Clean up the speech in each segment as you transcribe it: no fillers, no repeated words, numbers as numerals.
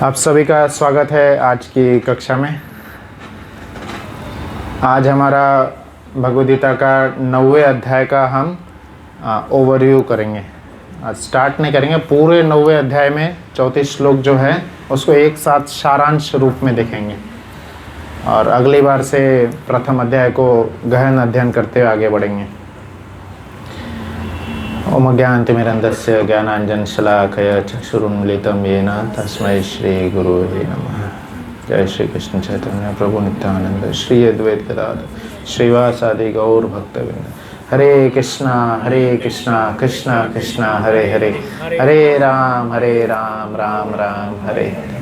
आप सभी का स्वागत है आज की कक्षा में। आज हमारा भगवद गीता का 9वें अध्याय का हम ओवरव्यू करेंगे। आज स्टार्ट नहीं करेंगे, पूरे 9वें अध्याय में 34 श्लोक जो है उसको एक साथ सारांश रूप में देखेंगे और अगली बार से प्रथम अध्याय को गहन अध्ययन करते हुए आगे बढ़ेंगे। ओम ज्ञानतिमिरन्धस्य ज्ञानाञ्जनशलाकया चक्षुरुन्मिलितं येन तस्मै श्रीगुरुवे नमः। जय श्री कृष्ण चैतन्य प्रभु नित्यानंद श्री अद्वैत गदाधर श्रीवासादि गौर भक्तवृंद। हरे कृष्णा कृष्णा कृष्णा हरे हरे, हरे राम राम राम हरे हरे।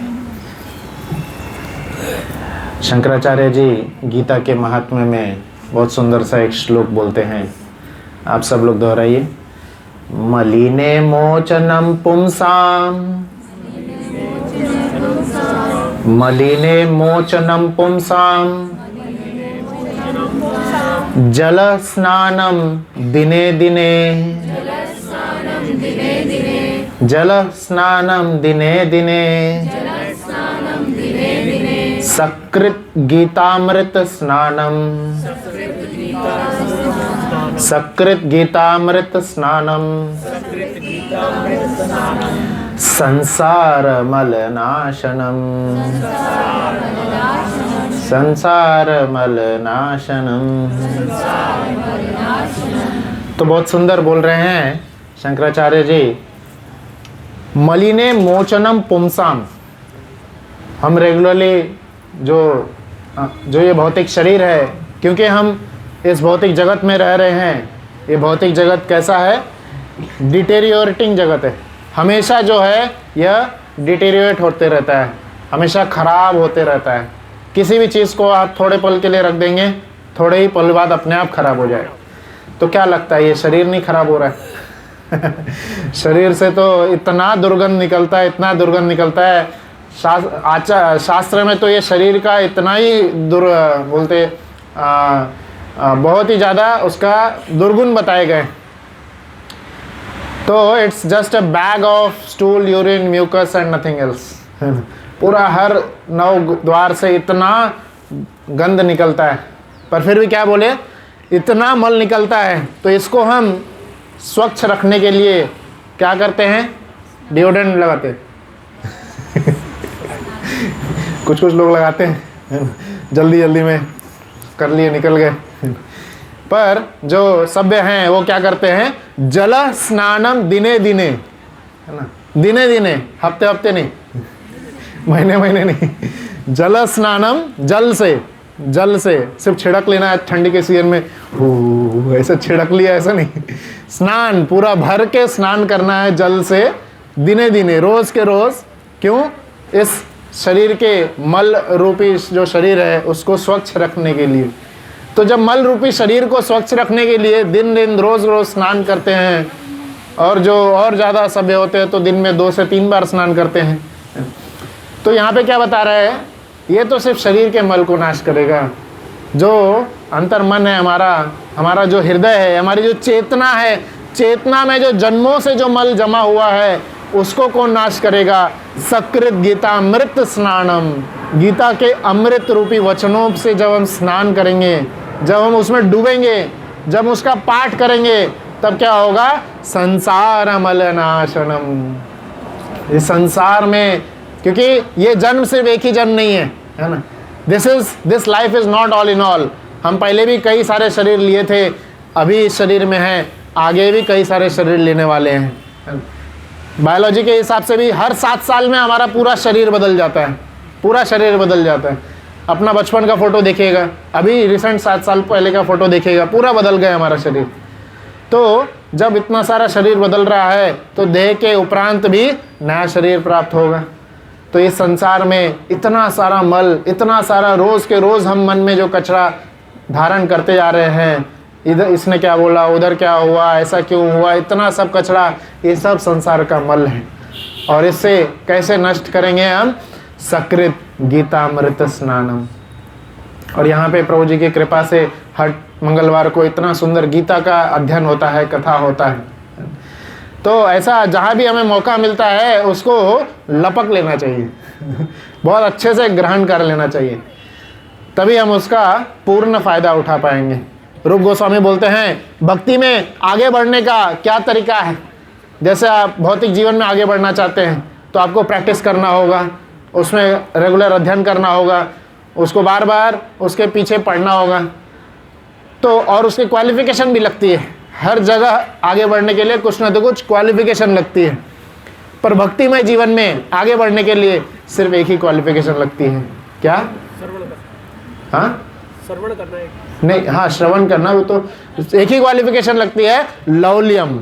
शंकराचार्य जी गीता के महात्म्य में बहुत सुंदर सा एक श्लोक बोलते हैं, आप सब लोग दोहराइए। मलिने मोचनम पुंसाम, मलिने मोचनम पुंसाम, जल स्नानम दिने दिने, जल स्नानम दिने दिने, सकृत गीतामृत स्नानम, सकृत गीतामृत स्नानम, संसार मलनाशनम, संसार मलनाशनम। तो बहुत सुंदर बोल रहे हैं शंकराचार्य जी। मलिने मोचनम पुंसाम, हम रेगुलरली जो ये भौतिक शरीर है, क्योंकि हम इस भौतिक जगत में रह रहे हैं, ये भौतिक जगत कैसा है? डिटेरियोरेटिंग जगत है। हमेशा जो है यह डिटेरियोरेट होते रहता है, हमेशा ख़राब होते रहता है। किसी भी चीज़ को आप थोड़े पल के लिए रख देंगे, थोड़े ही पल बाद अपने आप ख़राब हो जाएगा। तो क्या लगता है ये शरीर नहीं ख़राब हो रहा है? शरीर से तो इतना दुर्गंध निकलता है, इतना दुर्गंध निकलता है। शास्त्र में तो ये शरीर का इतना ही बोलते बहुत ही ज़्यादा उसका दुर्गुण बताए गए। तो it's just a bag of stool, urine, mucus and nothing else. पूरा हर 9 द्वार से इतना गंध निकलता है, पर फिर भी क्या बोले, इतना मल निकलता है। तो इसको हम स्वच्छ रखने के लिए क्या करते हैं? डिओड्रेंट लगाते हैं। कुछ लोग लगाते हैं, जल्दी जल्दी में कर लिए, निकल गए। पर जो सभ्य हैं वो क्या करते हैं? जल स्नानम दिने दिने, है ना, दिने दिने, हफ्ते हफ्ते नहीं, महीने महीने नहीं। जल स्नानम, जल से सिर्फ छिड़क लेना है ठंडी के सीजन में, ऐसे छिड़क लिया, ऐसा नहीं। स्नान पूरा भर के स्नान करना है जल से, दिने दिने, रोज के रोज। क्यों? इस शरीर के मल रूपी जो शरीर है उसको स्वच्छ रखने के लिए। तो जब मल रूपी शरीर को स्वच्छ रखने के लिए दिन दिन रोज रोज स्नान करते हैं, और जो और ज़्यादा सभ्य होते हैं तो दिन में 2 से 3 बार स्नान करते हैं। तो यहाँ पे क्या बता रहा है? ये तो सिर्फ शरीर के मल को नाश करेगा। जो अंतर मन है हमारा जो हृदय है, हमारी जो चेतना है, चेतना में जो जन्मों से जो मल जमा हुआ है उसको कौन नाश करेगा? सकृत गीतामृत स्नानम, गीता के अमृत रूपी वचनों से जब हम स्नान करेंगे, जब हम उसमें डूबेंगे, जब उसका पाठ करेंगे, तब क्या होगा? संसार मलनाशनम। इस संसार में, क्योंकि ये जन्म सिर्फ एक ही जन्म नहीं है ना। This life is not all in all. हम पहले भी कई सारे शरीर लिए थे, अभी इस शरीर में हैं, आगे भी कई सारे शरीर लेने वाले हैं। बायोलॉजी के हिसाब से भी हर 7 साल में हमारा पूरा शरीर बदल जाता है, पूरा शरीर बदल जाता है। अपना बचपन का फ़ोटो देखिएगा, अभी रिसेंट 7 साल पहले का फ़ोटो देखिएगा, पूरा बदल गया हमारा शरीर। तो जब इतना सारा शरीर बदल रहा है तो देह के उपरांत भी नया शरीर प्राप्त होगा। तो इस संसार में इतना सारा मल, इतना सारा रोज़ के रोज़ हम मन में जो कचरा धारण करते जा रहे हैं, इधर इसने क्या बोला, उधर क्या हुआ, ऐसा क्यों हुआ, इतना सब कचरा, ये सब संसार का मल है। और इससे कैसे नष्ट करेंगे हम? सकृत गीतामृत स्नानम। और यहाँ पे प्रभु जी की कृपा से हर मंगलवार को इतना सुंदर गीता का अध्ययन होता है, कथा होता है। तो ऐसा जहाँ भी हमें मौका मिलता है उसको लपक लेना चाहिए बहुत अच्छे से ग्रहण कर लेना चाहिए, तभी हम उसका पूर्ण फायदा उठा पाएंगे। रूप गोस्वामी बोलते हैं भक्ति में आगे बढ़ने का क्या तरीका है। जैसे आप भौतिक जीवन में आगे बढ़ना चाहते हैं तो आपको प्रैक्टिस करना होगा, उसमें रेगुलर अध्ययन करना होगा, उसको बार बार उसके पीछे पढ़ना होगा, तो और उसकी क्वालिफिकेशन भी लगती है। हर जगह आगे बढ़ने के लिए कुछ ना तो कुछ क्वालिफिकेशन लगती है, पर भक्तिमय जीवन में आगे बढ़ने के लिए सिर्फ एक ही क्वालिफिकेशन लगती है। क्या? हाँ, श्रवण करना है। नहीं, हाँ, श्रवण करना, वो तो एक ही क्वालिफिकेशन लगती है, लौल्यम।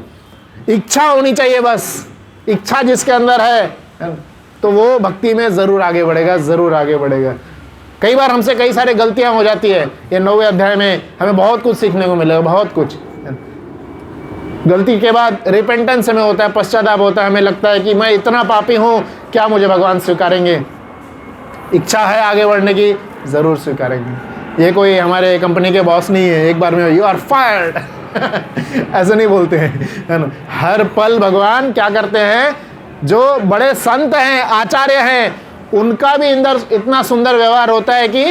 इच्छा होनी चाहिए बस। इच्छा जिसके अंदर है तो वो भक्ति में जरूर आगे बढ़ेगा, जरूर आगे बढ़ेगा। कई बार हमसे कई सारी गलतियां हो जाती है। ये 9वें अध्याय में हमें बहुत कुछ सीखने को मिलेगा, बहुत कुछ। गलती के बाद रिपेंटेंस हमें होता है, पश्चाताप होता है, हमें लगता है कि मैं इतना पापी हूं, क्या मुझे भगवान स्वीकारेंगे? इच्छा है आगे बढ़ने की, जरूर स्वीकारेंगे। ये कोई हमारे कंपनी के बॉस नहीं है एक बार में यू आर फायर्ड ऐसे नहीं बोलते हैं, है ना। हर पल भगवान क्या करते हैं, जो बड़े संत हैं, आचार्य हैं, उनका भी अंदर इतना सुंदर व्यवहार होता है कि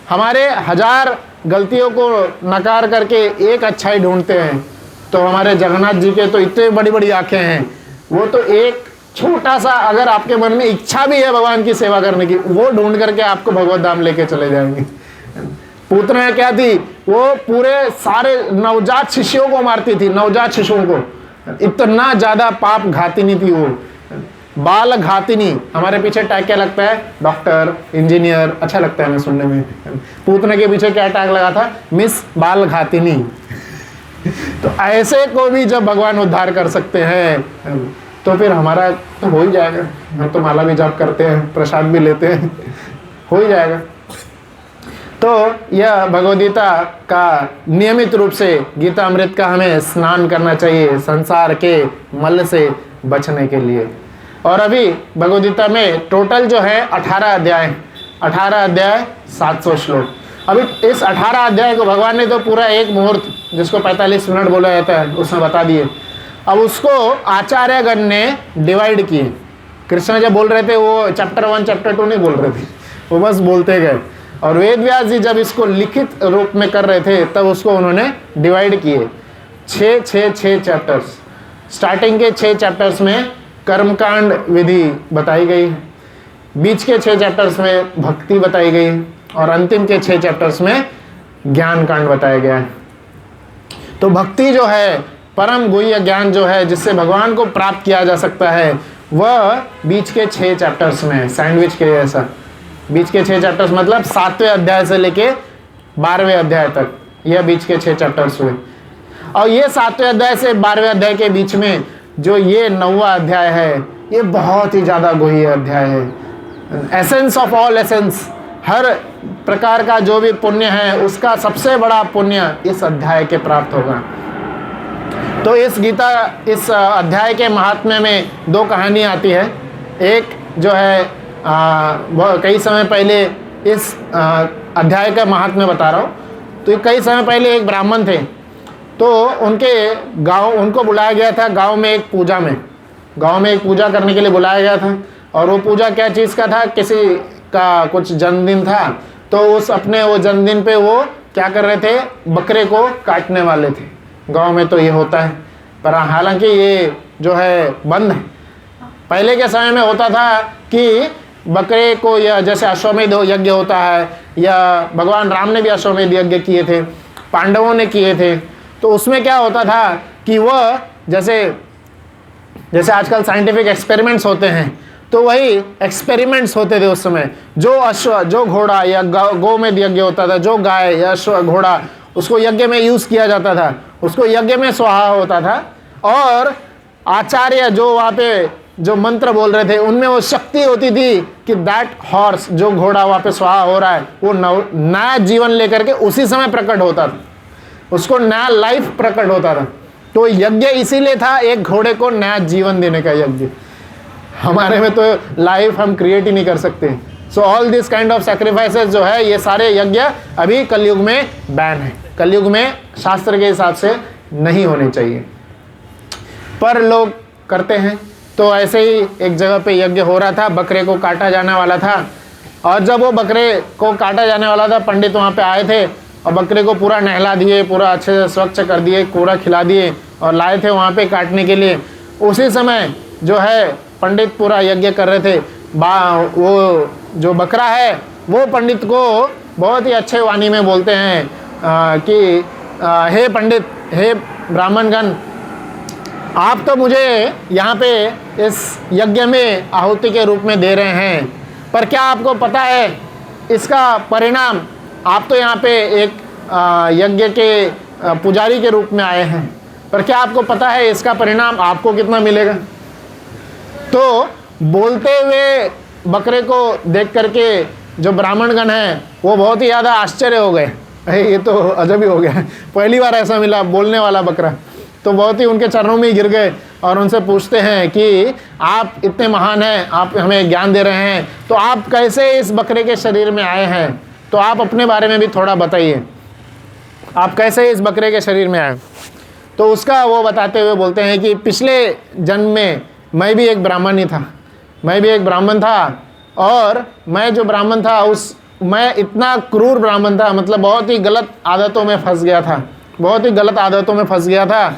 हमारे 1000 गलतियों को नकार करके एक अच्छाई ढूंढते हैं। तो हमारे जगन्नाथ जी के तो इतने बड़ी बड़ी आंखें हैं, वो तो एक छोटा सा, अगर आपके मन में इच्छा भी है भगवान की सेवा करने की, वो ढूंढ करके आपको भगवत धाम लेके चले जाएंगे। पूतना क्या थी, वो पूरे सारे नवजात शिष्यों को मारती थी, नवजात शिशुओं को। इतना ज्यादा पाप घातिनी थी वो, बाल घातिनी। हमारे पीछे टैग क्या लगता है? डॉक्टर, इंजीनियर, अच्छा लगता है हमें सुनने में। पूतना के पीछे क्या टैग लगा था? मिस बाल घातिनी। तो ऐसे को भी जब भगवान उद्धार कर सकते हैं तो फिर हमारा तो हो ही जाएगा। हम तो माला भी जाप करते हैं, प्रसाद भी लेते हैं, हो ही जाएगा। तो यह भगवद्गीता का नियमित रूप से गीता अमृत का हमें स्नान करना चाहिए संसार के मल से बचने के लिए। और अभी भगवद्गीता में टोटल जो है 18 अध्याय, 18 अध्याय 700 श्लोक। अभी इस 18 अध्याय को भगवान ने तो पूरा एक मुहूर्त, जिसको 45 मिनट बोला जाता है, उसमें बता दिए। अब उसको आचार्यगण ने डिवाइड किए। कृष्ण जब बोल रहे थे वो चैप्टर 1 चैप्टर 2 नहीं बोल रहे थे, वो बस बोलते गए। और वेद व्यास जी जब इसको लिखित रूप में कर रहे थे तब उसको उन्होंने डिवाइड किए 6 चैप्टर्स। स्टार्टिंग के 6 चैप्टर्स में कर्मकांड विधि बताई गई, बीच के 6 चैप्टर्स में भक्ति बताई गई, और अंतिम के 6 चैप्टर्स में ज्ञान कांड बताया गया है। तो भक्ति जो है, परम गुह्य ज्ञान जो है, जिससे भगवान को प्राप्त किया जा सकता है, वह बीच के 6 चैप्टर्स में, सैंडविच के जैसा। बीच के 6 चैप्टर्स मतलब 7वें अध्याय से लेके 12वें अध्याय तक, यह बीच के 6 चैप्टर्स हुए। और ये 7वें अध्याय से 12वें अध्याय के बीच में जो ये 9वां अध्याय है, ये बहुत ही ज्यादा गुह्य अध्याय है। एसेंस ऑफ ऑल एसेंस, हर प्रकार का जो भी पुण्य है उसका सबसे बड़ा पुण्य इस अध्याय के प्राप्त होगा। तो इस गीता, इस अध्याय के महात्म्य में 2 कहानी आती है। एक जो है कई समय पहले, इस अध्याय का महात्म्य बता रहा हूँ। तो कई समय पहले एक ब्राह्मण थे, तो उनके गांव, उनको बुलाया गया था गांव में एक पूजा में, गांव में एक पूजा करने के लिए बुलाया गया था। और वो पूजा क्या चीज़ का था, किसी का कुछ जन्मदिन था। तो उस अपने वो जन्मदिन पे वो क्या कर रहे थे, बकरे को काटने वाले थे। गांव में तो ये होता है, पर हालांकि ये जो है बंद है। पहले के समय में होता था कि बकरे को, या जैसे अश्वमेध यज्ञ होता है, या भगवान राम ने भी अश्वमेध यज्ञ किए थे, पांडवों ने किए थे। तो उसमें क्या होता था कि वह जैसे आजकल साइंटिफिक एक्सपेरिमेंट्स होते हैं, तो वही एक्सपेरिमेंट्स होते थे उस समय। जो अश्व, जो घोड़ा या गौ में यज्ञ होता था, जो गाय या अश्व घोड़ा, उसको यज्ञ में यूज किया जाता था, उसको यज्ञ में स्वाहा होता था। और आचार्य जो वहाँ पे जो मंत्र बोल रहे थे, उनमें वो शक्ति होती थी कि दैट हॉर्स, जो घोड़ा वहाँ पे स्वाहा हो रहा है, वो नया जीवन लेकर के उसी समय प्रकट होता था, उसको नया लाइफ प्रकट होता था। तो यज्ञ इसीलिए था, एक घोड़े को नया जीवन देने का यज्ञ। हमारे में तो लाइफ हम क्रिएट ही नहीं कर सकते। So all this kind of sacrifices जो है, ये सारे यज्ञ अभी कलयुग में बैन है। कलयुग में शास्त्र के हिसाब से नहीं होने चाहिए, पर लोग करते हैं। तो ऐसे ही एक जगह पे यज्ञ हो रहा था, बकरे को काटा जाने वाला था, और जब वो बकरे को काटा जाने वाला था, पंडित वहाँ पे आए थे और बकरे को पूरा नहला दिए, पूरा अच्छे से स्वच्छ कर दिए, कूड़ा खिला दिए और लाए थे वहाँ पे काटने के लिए। उसी समय जो है पंडित पूरा यज्ञ कर रहे थे, वो जो बकरा है वो पंडित को बहुत ही अच्छे वाणी में बोलते हैं कि हे पंडित, हे ब्राह्मणगण, आप तो मुझे यहाँ पे इस यज्ञ में आहुति के रूप में दे रहे हैं, पर क्या आपको पता है इसका परिणाम? आप तो यहाँ पे एक यज्ञ के पुजारी के रूप में आए हैं, पर क्या आपको पता है इसका परिणाम आपको कितना मिलेगा? तो बोलते हुए बकरे को देख करके जो ब्राह्मणगण हैं वो बहुत ही ज़्यादा आश्चर्य हो गए, ये तो अजब ही हो गया, पहली बार ऐसा मिला बोलने वाला बकरा। तो बहुत ही उनके चरणों में गिर गए और उनसे पूछते हैं कि आप इतने महान हैं, आप हमें ज्ञान दे रहे हैं, तो आप कैसे इस बकरे के शरीर में आए हैं? तो आप अपने बारे में भी थोड़ा बताइए, आप कैसे इस बकरे के शरीर में आए? तो उसका वो बताते हुए बोलते हैं कि पिछले जन्म में मैं भी एक ब्राह्मण ही था, मैं भी एक ब्राह्मण था, और मैं जो ब्राह्मण था मैं इतना क्रूर ब्राह्मण था, मतलब बहुत ही गलत आदतों में फंस गया था, बहुत ही गलत आदतों में फंस गया था,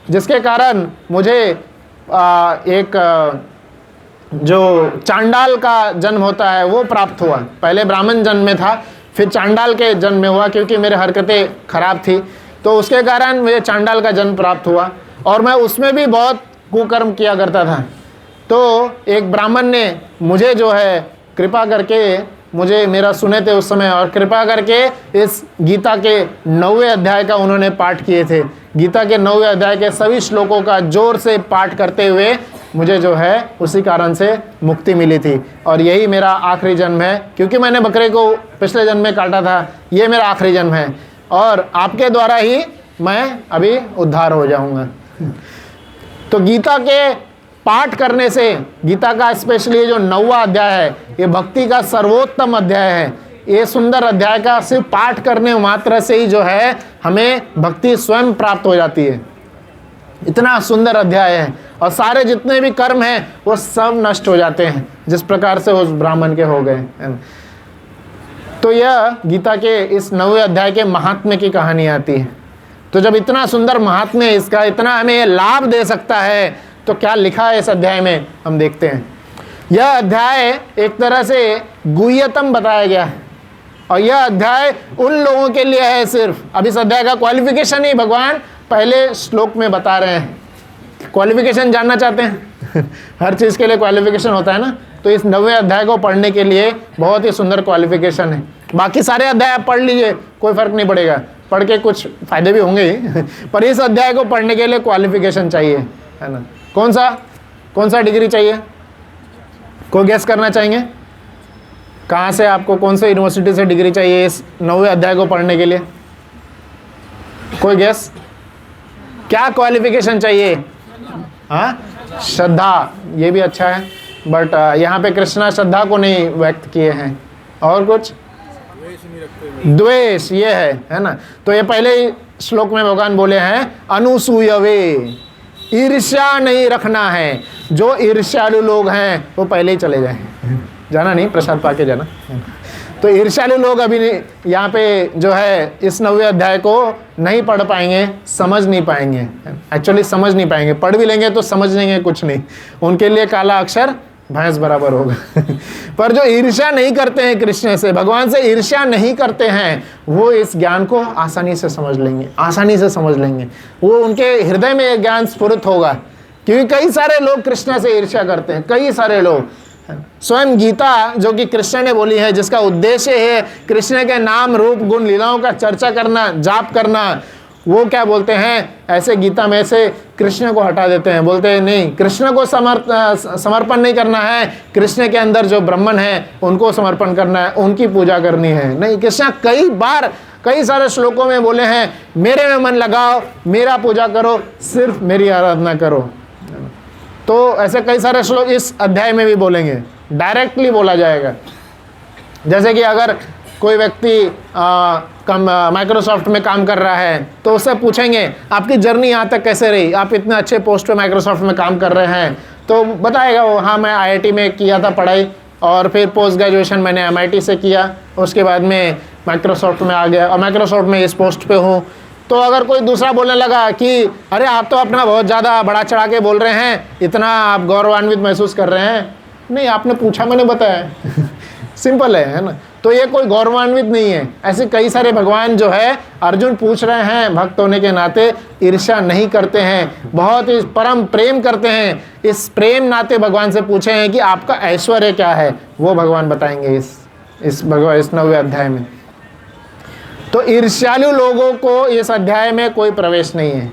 जिसके कारण मुझे एक जो चांडाल का जन्म होता है वो प्राप्त हुआ। पहले ब्राह्मण जन्म में था, फिर चांडाल के जन्म में हुआ, क्योंकि मेरे हरकतें खराब थी, तो उसके कारण मुझे चांडाल का जन्म प्राप्त हुआ, और मैं उसमें भी बहुत कुकर्म किया करता था। तो एक ब्राह्मण ने मुझे जो है कृपा करके मुझे मेरा सुने थे उस समय, और कृपा करके इस गीता के 9वें अध्याय का उन्होंने पाठ किए थे। गीता के 9वें अध्याय के सभी श्लोकों का जोर से पाठ करते हुए मुझे जो है उसी कारण से मुक्ति मिली थी, और यही मेरा आखिरी जन्म है, क्योंकि मैंने बकरे को पिछले जन्म में काटा था, ये मेरा आखिरी जन्म है, और आपके द्वारा ही मैं अभी उद्धार हो जाऊंगा। तो गीता के पाठ करने से, गीता का स्पेशली जो 9वां अध्याय है, ये भक्ति का सर्वोत्तम अध्याय है। ये सुंदर अध्याय का सिर्फ पाठ करने मात्र से ही जो है हमें भक्ति स्वयं प्राप्त हो जाती है। इतना सुंदर अध्याय है, और सारे जितने भी कर्म हैं वो सब नष्ट हो जाते हैं, जिस प्रकार से उस ब्राह्मण के हो गए। तो यह गीता के इस 9वें अध्याय के महात्म्य की कहानी आती है। तो जब इतना सुंदर महात्म्य इसका, इतना हमें लाभ दे सकता है, तो क्या लिखा है इस अध्याय में हम देखते हैं। यह अध्याय एक तरह से गुह्यतम बताया गया है, और यह अध्याय उन लोगों के लिए है सिर्फ। अब इस अध्याय का क्वालिफिकेशन ही भगवान पहले श्लोक में बता रहे हैं। क्वालिफिकेशन जानना चाहते हैं? हर चीज़ के लिए क्वालिफिकेशन होता है ना, तो इस 9वें अध्याय को पढ़ने के लिए बहुत ही सुंदर क्वालिफिकेशन है। बाकी सारे अध्याय आप पढ़ लीजिए, कोई फर्क नहीं पड़ेगा, पढ़ के कुछ फायदे भी होंगे ही पर इस अध्याय को पढ़ने के लिए क्वालिफिकेशन चाहिए, है ना। कौन सा डिग्री चाहिए? कोई गेस करना चाहेंगे? कहाँ से आपको, कौन से यूनिवर्सिटी से डिग्री चाहिए इस 9वें अध्याय को पढ़ने के लिए? कोई गेस? क्या क्वालिफिकेशन चाहिए? हाँ, श्रद्धा, ये भी अच्छा है, बट यहाँ पे कृष्णा श्रद्धा को नहीं व्यक्त किए हैं। और कुछ? द्वेष, ये है ना। तो ये पहले ही श्लोक में भगवान बोले हैं, अनुसूयवे, ईर्ष्या नहीं रखना है। जो ईर्ष्यालु लोग हैं वो पहले ही चले जाएं, जाना नहीं, प्रसाद पाके जाना। तो ईर्ष्यालु लोग अभी यहाँ पे जो है इस 9वें अध्याय को नहीं पढ़ पाएंगे, समझ नहीं पाएंगे, एक्चुअली समझ नहीं पाएंगे। पढ़ भी लेंगे तो समझ लेंगे कुछ नहीं, उनके लिए काला अक्षर भैंस बराबर होगा पर जो ईर्ष्या नहीं करते हैं कृष्ण से, भगवान से ईर्ष्या नहीं करते हैं, वो इस ज्ञान को आसानी से समझ लेंगे, आसानी से समझ लेंगे। वो उनके हृदय में ये ज्ञान स्फुरित होगा, क्योंकि कई सारे लोग कृष्ण से ईर्ष्या करते हैं, कई सारे लोग। स्वयं गीता जो कि कृष्ण ने बोली है, जिसका उद्देश्य है कृष्ण के नाम रूप गुण लीलाओं का चर्चा करना, जाप करना, वो क्या बोलते हैं, ऐसे गीता में से कृष्ण को हटा देते हैं। बोलते हैं नहीं, कृष्ण को समर्पण नहीं करना है, कृष्ण के अंदर जो ब्राह्मण है उनको समर्पण करना है, उनकी पूजा करनी है। नहीं, कृष्ण कई बार कई सारे श्लोकों में बोले हैं, मेरे में मन लगाओ, मेरा पूजा करो, सिर्फ मेरी आराधना करो। तो ऐसे कई सारे श्लोक इस अध्याय में भी बोलेंगे, डायरेक्टली बोला जाएगा। जैसे कि अगर कोई व्यक्ति माइक्रोसॉफ्ट में काम कर रहा है तो उससे पूछेंगे आपकी जर्नी यहाँ तक कैसे रही, आप इतने अच्छे पोस्ट पे माइक्रोसॉफ्ट में काम कर रहे हैं, तो बताएगा वो हाँ मैं IIT में किया था पढ़ाई और फिर पोस्ट ग्रेजुएशन मैंने MIT से किया, उसके बाद में माइक्रोसॉफ्ट में आ गया और माइक्रोसॉफ्ट में इस पोस्ट पे हूँ। तो अगर कोई दूसरा बोलने लगा कि अरे आप तो अपना बहुत ज़्यादा बड़ा चढ़ा के बोल रहे हैं, इतना आप गौरवान्वित महसूस कर रहे हैं, नहीं आपने पूछा मैंने बताया सिंपल है ना। तो ये कोई गौरवान्वित नहीं है। ऐसे कई सारे भगवान जो है अर्जुन पूछ रहे हैं भक्त होने के नाते ईर्ष्या नहीं करते हैं, बहुत ही परम प्रेम करते हैं, इस प्रेम नाते भगवान से पूछे हैं कि आपका ऐश्वर्य क्या है, वो भगवान बताएंगे इस 9वें अध्याय में। तो ईर्ष्यालु लोगों को इस अध्याय में कोई प्रवेश नहीं है।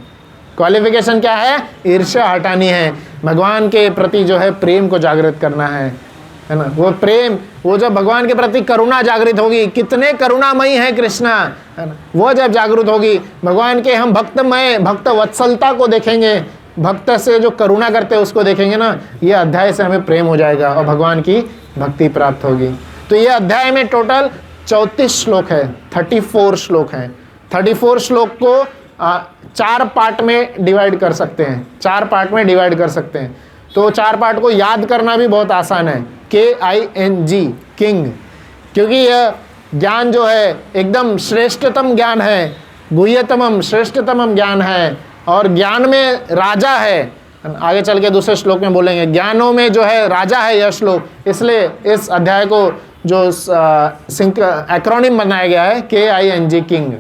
क्वालिफिकेशन क्या है, ईर्ष्या हटानी है, भगवान के प्रति जो है प्रेम को जागृत करना है ना। वो प्रेम, वो जब भगवान के प्रति करुणा जागृत होगी, कितने करुणामयी है कृष्णा, है ना, वो जब जागृत होगी भगवान के, हम भक्तमय भक्त वत्सलता को देखेंगे, भक्त से जो करुणा करते हैं उसको देखेंगे ना, ये अध्याय से हमें प्रेम हो जाएगा और भगवान की भक्ति प्राप्त होगी। तो ये अध्याय में टोटल 34 श्लोक है, 34 श्लोक हैं। 34 श्लोक को 4 पार्ट में डिवाइड कर सकते हैं, 4 पार्ट में डिवाइड कर सकते हैं। तो 4 पार्ट को याद करना भी बहुत आसान है, KING किंग, क्योंकि यह ज्ञान जो है एकदम श्रेष्ठतम ज्ञान है, गुह्यतमम श्रेष्ठतम ज्ञान है और ज्ञान में राजा है। आगे चल के दूसरे श्लोक में बोलेंगे ज्ञानों में जो है राजा है यह श्लोक, इसलिए इस अध्याय को जो एक्रोनिम बनाया गया है KING किंग।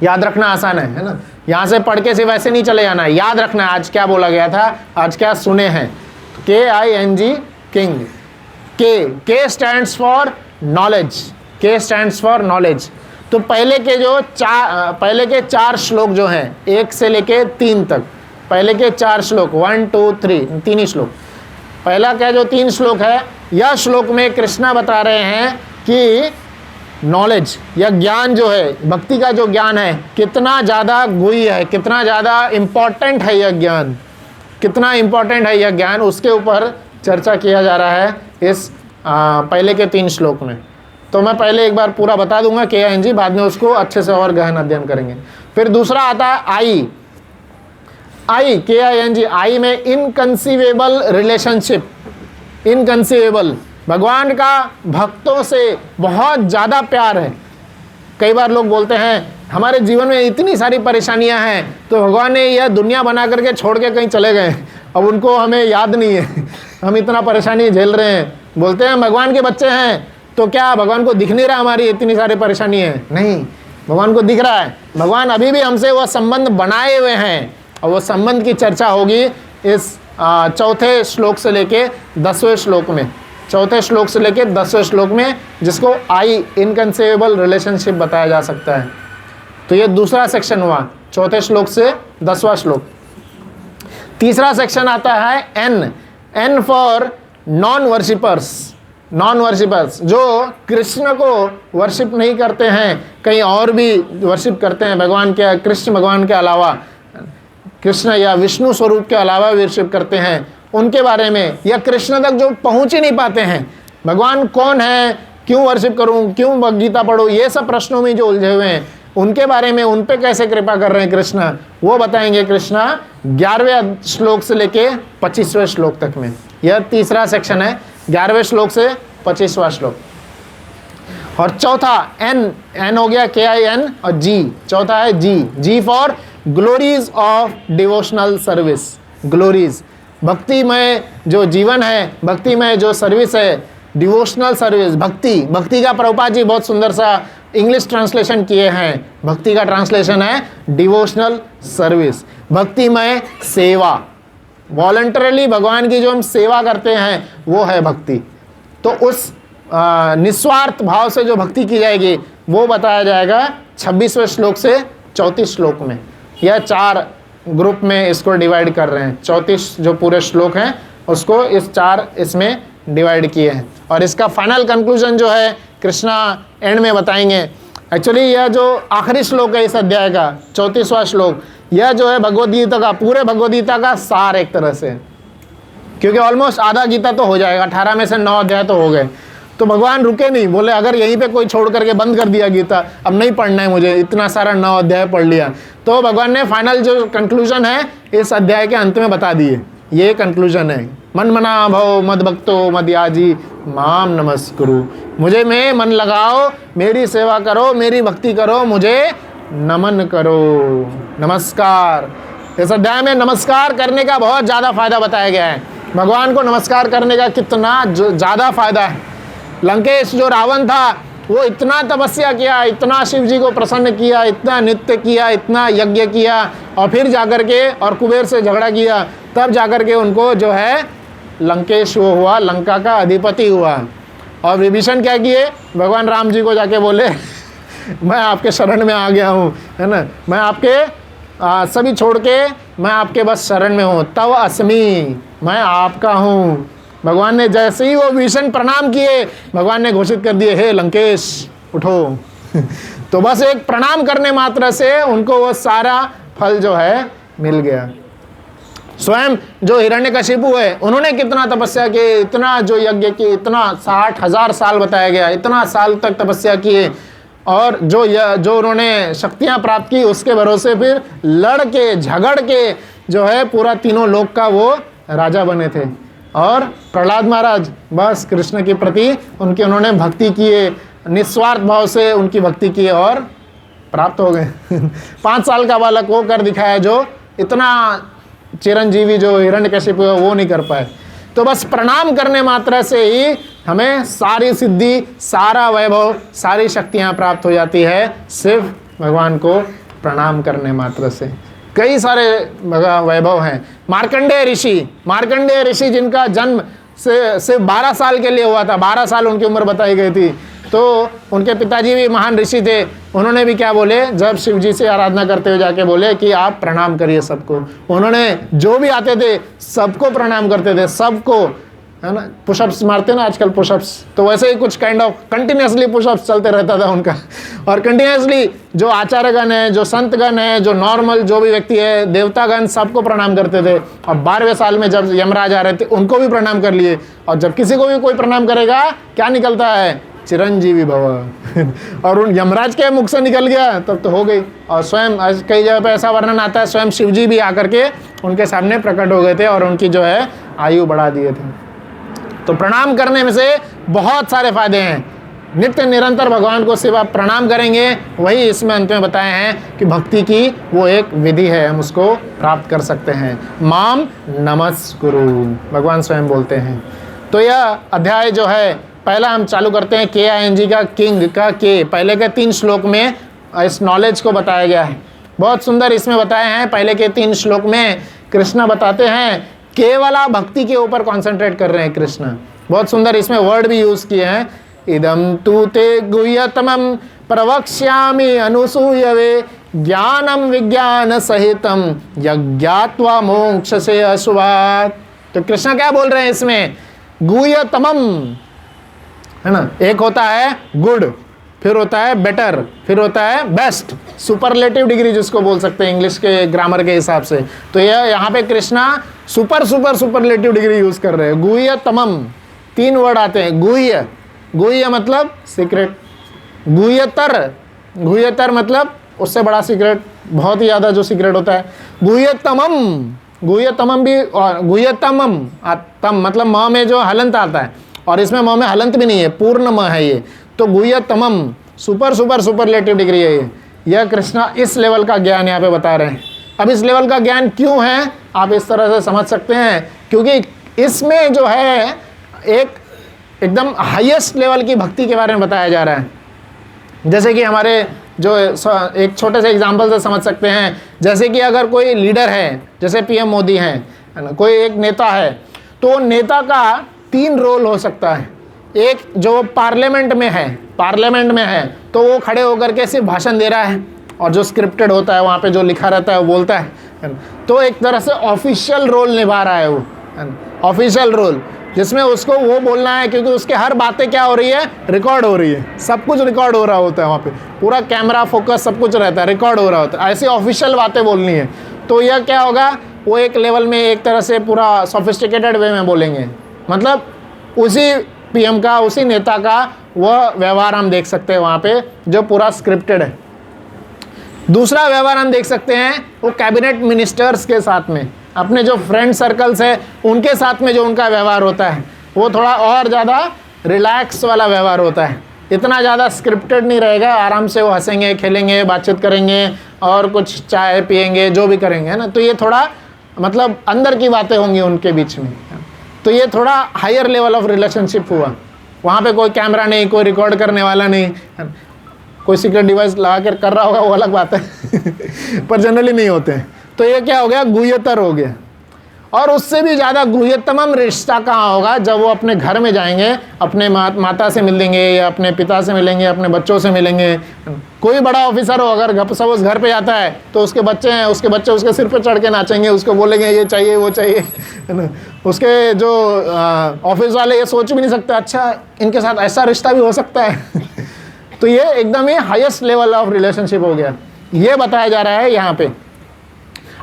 याद रखना आसान है ना, यहाँ से पढ़ के सिर्फ ऐसे नहीं चले जाना है, याद रखना है आज क्या बोला गया था, आज क्या सुने हैं। KING king, K stands for knowledge, K stands for knowledge. तो पहले के 4 श्लोक जो हैं 1 से लेके 3 तक, पहले के 4 श्लोक 1 2 3 3 ही श्लोक, पहला क्या जो 3 श्लोक है, यह श्लोक में कृष्णा बता रहे हैं कि नॉलेज या ज्ञान जो है, भक्ति का जो ज्ञान है कितना ज़्यादा गुह्य है, कितना ज़्यादा इम्पॉर्टेंट है यह ज्ञान, कितना इम्पॉर्टेंट है यह ज्ञान, उसके ऊपर चर्चा किया जा रहा है इस पहले के 3 श्लोक में। तो मैं पहले एक बार पूरा बता दूंगा KING, बाद में उसको अच्छे से और गहन अध्ययन करेंगे। फिर दूसरा आता है I KING, I में इनकंसीवेबल रिलेशनशिप, इनकंसीवेबल, भगवान का भक्तों से बहुत ज़्यादा प्यार है। कई बार लोग बोलते हैं हमारे जीवन में इतनी सारी परेशानियां हैं तो भगवान ने यह दुनिया बना करके छोड़ के कहीं चले गए, अब उनको हमें याद नहीं है, हम इतना परेशानी झेल रहे हैं। बोलते हैं भगवान के बच्चे हैं तो क्या भगवान को दिख नहीं रहा हमारी इतनी सारी परेशानी है? नहीं, भगवान को दिख रहा है। भगवान अभी भी हमसे वह संबंध बनाए हुए हैं और वो संबंध की चर्चा होगी इस 4थे श्लोक से लेके 10वें श्लोक में, 4थे श्लोक से लेके 10वें श्लोक में, जिसको I इनकंसेबल रिलेशनशिप बताया जा सकता है। तो ये दूसरा सेक्शन हुआ 4थे श्लोक से 10वां श्लोक। तीसरा सेक्शन आता है N for non worshippers, non worshippers जो कृष्ण को वर्शिप नहीं करते हैं, कहीं और भी वर्शिप करते हैं भगवान के, कृष्ण भगवान के अलावा, कृष्ण या विष्णु स्वरूप के अलावा वर्शिप करते हैं, उनके बारे में, या कृष्ण तक जो पहुंच ही नहीं पाते हैं, भगवान कौन है, क्यों वर्शिप करूं, क्यों गीता पढ़ूं, ये सब प्रश्नों में जो उलझे हुए हैं उनके बारे में, उन पे कैसे कृपा कर रहे हैं कृष्ण, वो बताएंगे कृष्णा 11वें श्लोक से लेके 25वें श्लोक तक में। यह तीसरा सेक्शन है, 11वें श्लोक से 25वां श्लोक। और चौथा N हो गया KIN और G, चौथा है G for glories of devotional service. Glories, भक्तिमय जो जीवन है, भक्तिमय जो सर्विस है, डिवोशनल सर्विस, भक्ति का प्रभुपाद जी बहुत सुंदर सा इंग्लिश ट्रांसलेशन किए हैं। भक्ति का ट्रांसलेशन है डिवोशनल सर्विस, भक्तिमय सेवा, वॉलंटरली भगवान की जो हम सेवा करते हैं वो है भक्ति। तो उस निस्वार्थ भाव से जो भक्ति की जाएगी वो बताया जाएगा 26वें श्लोक से 34 श्लोक में। यह 4 ग्रुप में इसको डिवाइड कर रहे हैं, 34 जो पूरे श्लोक हैं उसको इस 4 इसमें डिवाइड किए हैं। और इसका फाइनल कंक्लूजन जो है कृष्णा एंड में बताएंगे। एक्चुअली यह जो आखिरी श्लोक है इस अध्याय का 34वां श्लोक, यह जो है भगवद गीता का, पूरे भगवद गीता का सार एक तरह से, क्योंकि ऑलमोस्ट आधा गीता तो हो जाएगा, 18 में से 9 अध्याय तो हो गए। तो भगवान रुके नहीं, बोले अगर यहीं पे कोई छोड़ करके बंद कर दिया गीता, अब नहीं पढ़ना है मुझे, इतना सारा 9 अध्याय पढ़ लिया। तो भगवान ने फाइनल जो कंक्लूजन है इस अध्याय के अंत में बता दिए। ये कंक्लूजन है, मन मना भव मद भक्तो मद याजी माम नमस्कुरु, मुझे में मन लगाओ, मेरी सेवा करो, मेरी भक्ति करो, मुझे नमन करो, नमस्कार। इस अध्याय में नमस्कार करने का बहुत ज़्यादा फायदा बताया गया है। भगवान को नमस्कार करने का कितना ज़्यादा फायदा है। लंकेश जो रावण था वो इतना तपस्या किया, इतना शिव जी को प्रसन्न किया, इतना नृत्य किया, इतना यज्ञ किया, और फिर जाकर के और कुबेर से झगड़ा किया, तब जाकर के उनको जो है लंकेश वो हुआ, लंका का अधिपति हुआ। और विभीषण क्या किए, भगवान राम जी को जाके बोले मैं आपके शरण में आ गया हूँ, है ना, मैं आपके सभी छोड़ के मैं आपके बस शरण में हूँ, तव अस्मि, मैं आपका हूँ। भगवान ने जैसे ही वो विभीषण प्रणाम किए, भगवान ने घोषित कर दिए, हे लंकेश उठो तो बस एक प्रणाम करने मात्र से उनको वो सारा फल जो है मिल गया। स्वयं जो हिरण्यकशिपु है, उन्होंने कितना तपस्या की, इतना जो यज्ञ की, इतना 60,000 साल बताया गया, इतना साल तक तपस्या किए, और जो उन्होंने शक्तियां प्राप्त की, उसके भरोसे फिर लड़ के झगड़ के जो है पूरा तीनों लोक का वो राजा बने थे। और प्रहलाद महाराज बस कृष्ण के प्रति उन्होंने भक्ति किए, निस्वार्थ भाव से उनकी भक्ति किए और प्राप्त हो गए 5 साल का बालक वो कर दिखाया जो इतना चिरंजीवी जो हिरण्यकशिपु है वो नहीं कर पाए। तो बस प्रणाम करने मात्र से ही हमें सारी सिद्धि, सारा वैभव, सारी शक्तियाँ प्राप्त हो जाती है, सिर्फ भगवान को प्रणाम करने मात्र से। कई सारे वैभव हैं। मार्कंडेय ऋषि जिनका जन्म से सिर्फ 12 साल के लिए हुआ था, 12 साल उनकी उम्र बताई गई थी, तो उनके पिताजी भी महान ऋषि थे। उन्होंने भी क्या बोले, जब शिव जी से आराधना करते हुए जाके बोले कि आप प्रणाम करिए सबको, उन्होंने जो भी आते थे सबको प्रणाम करते थे, सबको, है ना। पुशअप्स मारते ना आजकल पुशअप्स, तो वैसे ही कुछ काइंड ऑफ कंटिन्यूसली पुशअप्स चलते रहता था उनका। और कंटिन्यूसली जो आचार्यगण है, जो संतगण है, जो नॉर्मल जो भी व्यक्ति है, देवतागण, सबको प्रणाम करते थे। और 12वें साल में जब यमराज आ रहे थे उनको भी प्रणाम कर लिए। और जब किसी को भी कोई प्रणाम करेगा क्या निकलता है, चिरंजीवी भव और उन यमराज के मुख से निकल गया तब तो हो गई। और स्वयं कई जगह पे ऐसा वर्णन आता है, स्वयं शिव जी भी आकर के उनके सामने प्रकट हो गए थे और उनकी जो है आयु बढ़ा दिए थे। तो प्रणाम करने में से बहुत सारे फायदे हैं। नित्य निरंतर भगवान को सिर्फ आप प्रणाम करेंगे, वही इसमें अंत में बताए हैं कि भक्ति की वो एक विधि है, हम उसको प्राप्त कर सकते हैं। माम नमस्कुरु, भगवान स्वयं बोलते हैं। तो यह अध्याय जो है, पहला हम चालू करते हैं KING का, किंग का के, पहले के 3 श्लोक में इस नॉलेज को बताया गया है। बहुत सुंदर इसमें बताए हैं। पहले के 3 श्लोक में कृष्ण बताते हैं, केवल भक्ति के ऊपर कॉन्सेंट्रेट कर रहे हैं कृष्ण। बहुत सुंदर इसमें वर्ड भी यूज किए हैं, इदम तू ते गुह्यतमं प्रवक्ष्यामि अनुसूयवे ज्ञानम विज्ञान सहितम यज्ञात्वा मोक्ष से अशुभात्। तो कृष्ण क्या बोल रहे हैं इसमें, गुह्यतमम, है ना, एक होता है गुड, फिर होता है बेटर, फिर होता है बेस्ट, सुपरलेटिव डिग्री जिसको बोल सकते हैं इंग्लिश के ग्रामर के हिसाब से। तो यह यहाँ पे कृष्णा सुपरलेटिव डिग्री यूज कर रहे हैं। गुह्यतमम, 3 वर्ड आते हैं। गुह्य मतलब सीक्रेट, गुह्यतर मतलब उससे बड़ा सीक्रेट, बहुत ही ज्यादा जो सीक्रेट होता है। गुह्यतमम भी, और गुह्यतमम तम मतलब म में जो हलंत आता है, और इसमें म में हलंत भी नहीं है, पूर्ण म है ये। तो गुह्यतमम सुपरलेटिव डिग्री है ये। यह कृष्णा इस लेवल का ज्ञान यहाँ पे बता रहे हैं। अब इस लेवल का ज्ञान क्यों है आप इस तरह से समझ सकते हैं, क्योंकि इसमें जो है एकदम हाईएस्ट लेवल की भक्ति के बारे में बताया जा रहा है। जैसे कि हमारे जो एक छोटे से एग्जाम्पल से समझ सकते हैं, जैसे कि अगर कोई लीडर है, जैसे PM मोदी हैं, है ना, कोई एक नेता है, तो नेता का 3 रोल हो सकता है। एक जो पार्लियामेंट में है तो वो खड़े होकर के सिर्फ भाषण दे रहा है, और जो स्क्रिप्टेड होता है वहाँ पे जो लिखा रहता है वो बोलता है ना। तो एक तरह से ऑफिशियल रोल निभा रहा है वो, है ना, ऑफिशियल रोल, जिसमें उसको वो बोलना है, क्योंकि उसके हर बातें क्या हो रही है, रिकॉर्ड हो रही है, सब कुछ रिकॉर्ड हो रहा होता है वहाँ पे, पूरा कैमरा फोकस सब कुछ रहता है, रिकॉर्ड हो रहा होता है, ऐसी ऑफिशियल बातें बोलनी है। तो यह क्या होगा, वो एक लेवल में एक तरह से पूरा सोफिस्टिकेटेड वे में बोलेंगे, मतलब उसी पीएम का, उसी नेता का वह व्यवहार हम देख सकते हैं वहाँ पे, जो पूरा स्क्रिप्टेड है। दूसरा व्यवहार हम देख सकते हैं वो कैबिनेट मिनिस्टर्स के साथ में, अपने जो फ्रेंड सर्कल्स है उनके साथ में जो उनका व्यवहार होता है वो थोड़ा और ज़्यादा रिलैक्स वाला व्यवहार होता है, इतना ज़्यादा स्क्रिप्टेड नहीं रहेगा। आराम से वो हंसेंगे, खेलेंगे, बातचीत करेंगे और कुछ चाय पिएंगे, जो भी करेंगे, है ना। तो ये थोड़ा मतलब अंदर की बातें होंगी उनके बीच में, तो ये थोड़ा हायर लेवल ऑफ रिलेशनशिप हुआ। वहाँ पे कोई कैमरा नहीं, कोई रिकॉर्ड करने वाला नहीं, कोई सीक्रेट डिवाइस लगा कर रहा होगा वो अलग बात है पर जनरली नहीं होते हैं। तो ये क्या हो गया, गुह्यतर हो गया। और उससे भी ज़्यादा गुह्यतम रिश्ता कहाँ होगा, जब वो अपने घर में जाएंगे, अपने माता से मिलेंगे या अपने पिता से मिलेंगे, अपने बच्चों से मिलेंगे। कोई बड़ा ऑफिसर हो, अगर सपोज घर पे जाता है तो उसके बच्चे हैं, उसके बच्चे उसके सिर पे चढ़ के नाचेंगे, उसको बोलेंगे ये चाहिए वो चाहिए, है ना। उसके जो ऑफिस वाले ये सोच भी नहीं सकते, अच्छा इनके साथ ऐसा रिश्ता भी हो सकता है तो ये एकदम ही हाईएस्ट लेवल ऑफ रिलेशनशिप हो गया, ये बताया जा रहा है यहाँ पे।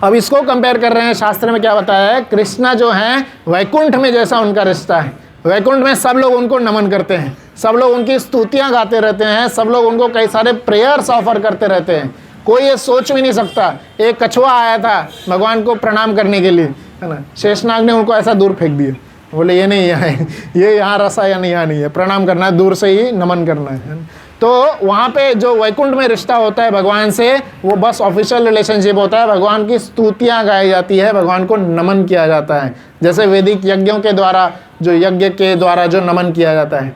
अब इसको कंपेयर कर रहे हैं, शास्त्र में क्या बताया है, कृष्णा जो हैं वैकुंठ में जैसा उनका रिश्ता है। वैकुंठ में सब लोग उनको नमन करते हैं, सब लोग उनकी स्तुतियां गाते रहते हैं, सब लोग उनको कई सारे प्रेयर्स ऑफर करते रहते हैं। कोई ये सोच भी नहीं सकता, एक कछुआ आया था भगवान को प्रणाम करने के लिए, है ना, शेषनाग ने उनको ऐसा दूर फेंक दिया, बोले ये नहीं है, ये यहाँ रसा या नहीं, यहाँ नहीं है, प्रणाम करना है, दूर से ही नमन करना है। तो वहाँ पे जो वैकुंठ में रिश्ता होता है भगवान से, वो बस ऑफिशियल रिलेशनशिप होता है, भगवान की स्तुतियाँ गाई जाती है, भगवान को नमन किया जाता है, जैसे वैदिक यज्ञों के द्वारा, जो यज्ञ के द्वारा जो नमन किया जाता है।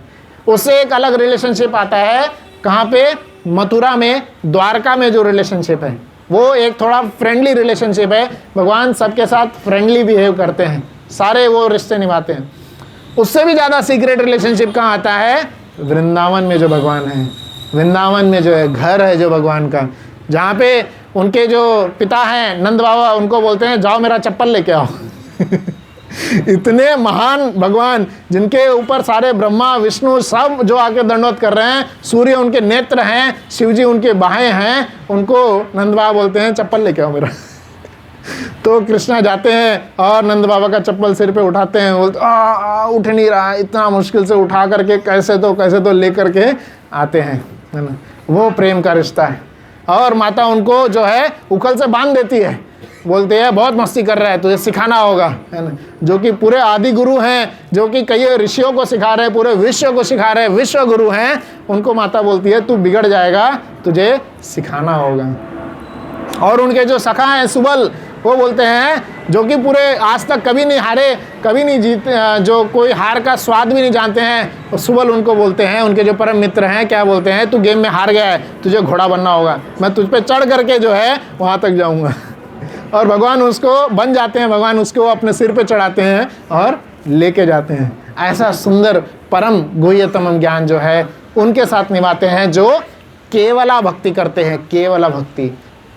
उससे एक अलग रिलेशनशिप आता है, कहाँ पे, मथुरा में, द्वारका में जो रिलेशनशिप है वो एक थोड़ा फ्रेंडली रिलेशनशिप है। भगवान सबके साथ फ्रेंडली बिहेव करते हैं, सारे वो रिश्ते निभाते हैं। उससे भी ज़्यादा सीक्रेट रिलेशनशिप कहाँ आता है, वृंदावन में जो भगवान है, वृंदावन में जो है घर है जो भगवान का, जहाँ पे उनके जो पिता हैं नंद बाबा, उनको बोलते हैं जाओ मेरा चप्पल लेके आओ इतने महान भगवान जिनके ऊपर सारे ब्रह्मा विष्णु सब जो आके दंडवत कर रहे हैं, सूर्य उनके नेत्र हैं, शिवजी उनके बाहें हैं, उनको नंद बाबा बोलते हैं चप्पल लेके आओ मेरा तो कृष्णा जाते हैं और नंद बाबा का चप्पल सिर पे उठाते हैं, बोलते उठ नहीं रहा, इतना मुश्किल से उठा करके कैसे तो ले करके आते हैं, है ना। वो प्रेम का रिश्ता है। और माता उनको जो है उखल से बांध देती है, बोलते हैं बहुत मस्ती कर रहा है, तुझे सिखाना होगा, है ना। जो कि पूरे आदि गुरु हैं, जो कि कई ऋषियों को सिखा रहे हैं, पूरे विश्व को सिखा रहे हैं, विश्व गुरु हैं, उनको माता बोलती है तू बिगड़ जाएगा, तुझे सिखाना होगा। और उनके जो सखा हैं सुबल, वो बोलते हैं जो कि पूरे आज तक कभी नहीं हारे, कभी नहीं जीते, जो कोई हार का स्वाद भी नहीं जानते हैं, और सुबल उनको बोलते हैं, उनके जो परम मित्र हैं, क्या बोलते हैं, तू गेम में हार गया है, तुझे घोड़ा बनना होगा, मैं तुझ पे चढ़ करके जो है वहाँ तक जाऊँगा और भगवान उसको बन जाते हैं, भगवान उसको अपने सिर पे चढ़ाते हैं और लेके जाते हैं। ऐसा सुंदर परम गुह्यतम ज्ञान जो है उनके साथ निभाते हैं, जो केवला भक्ति करते हैं। केवला भक्ति,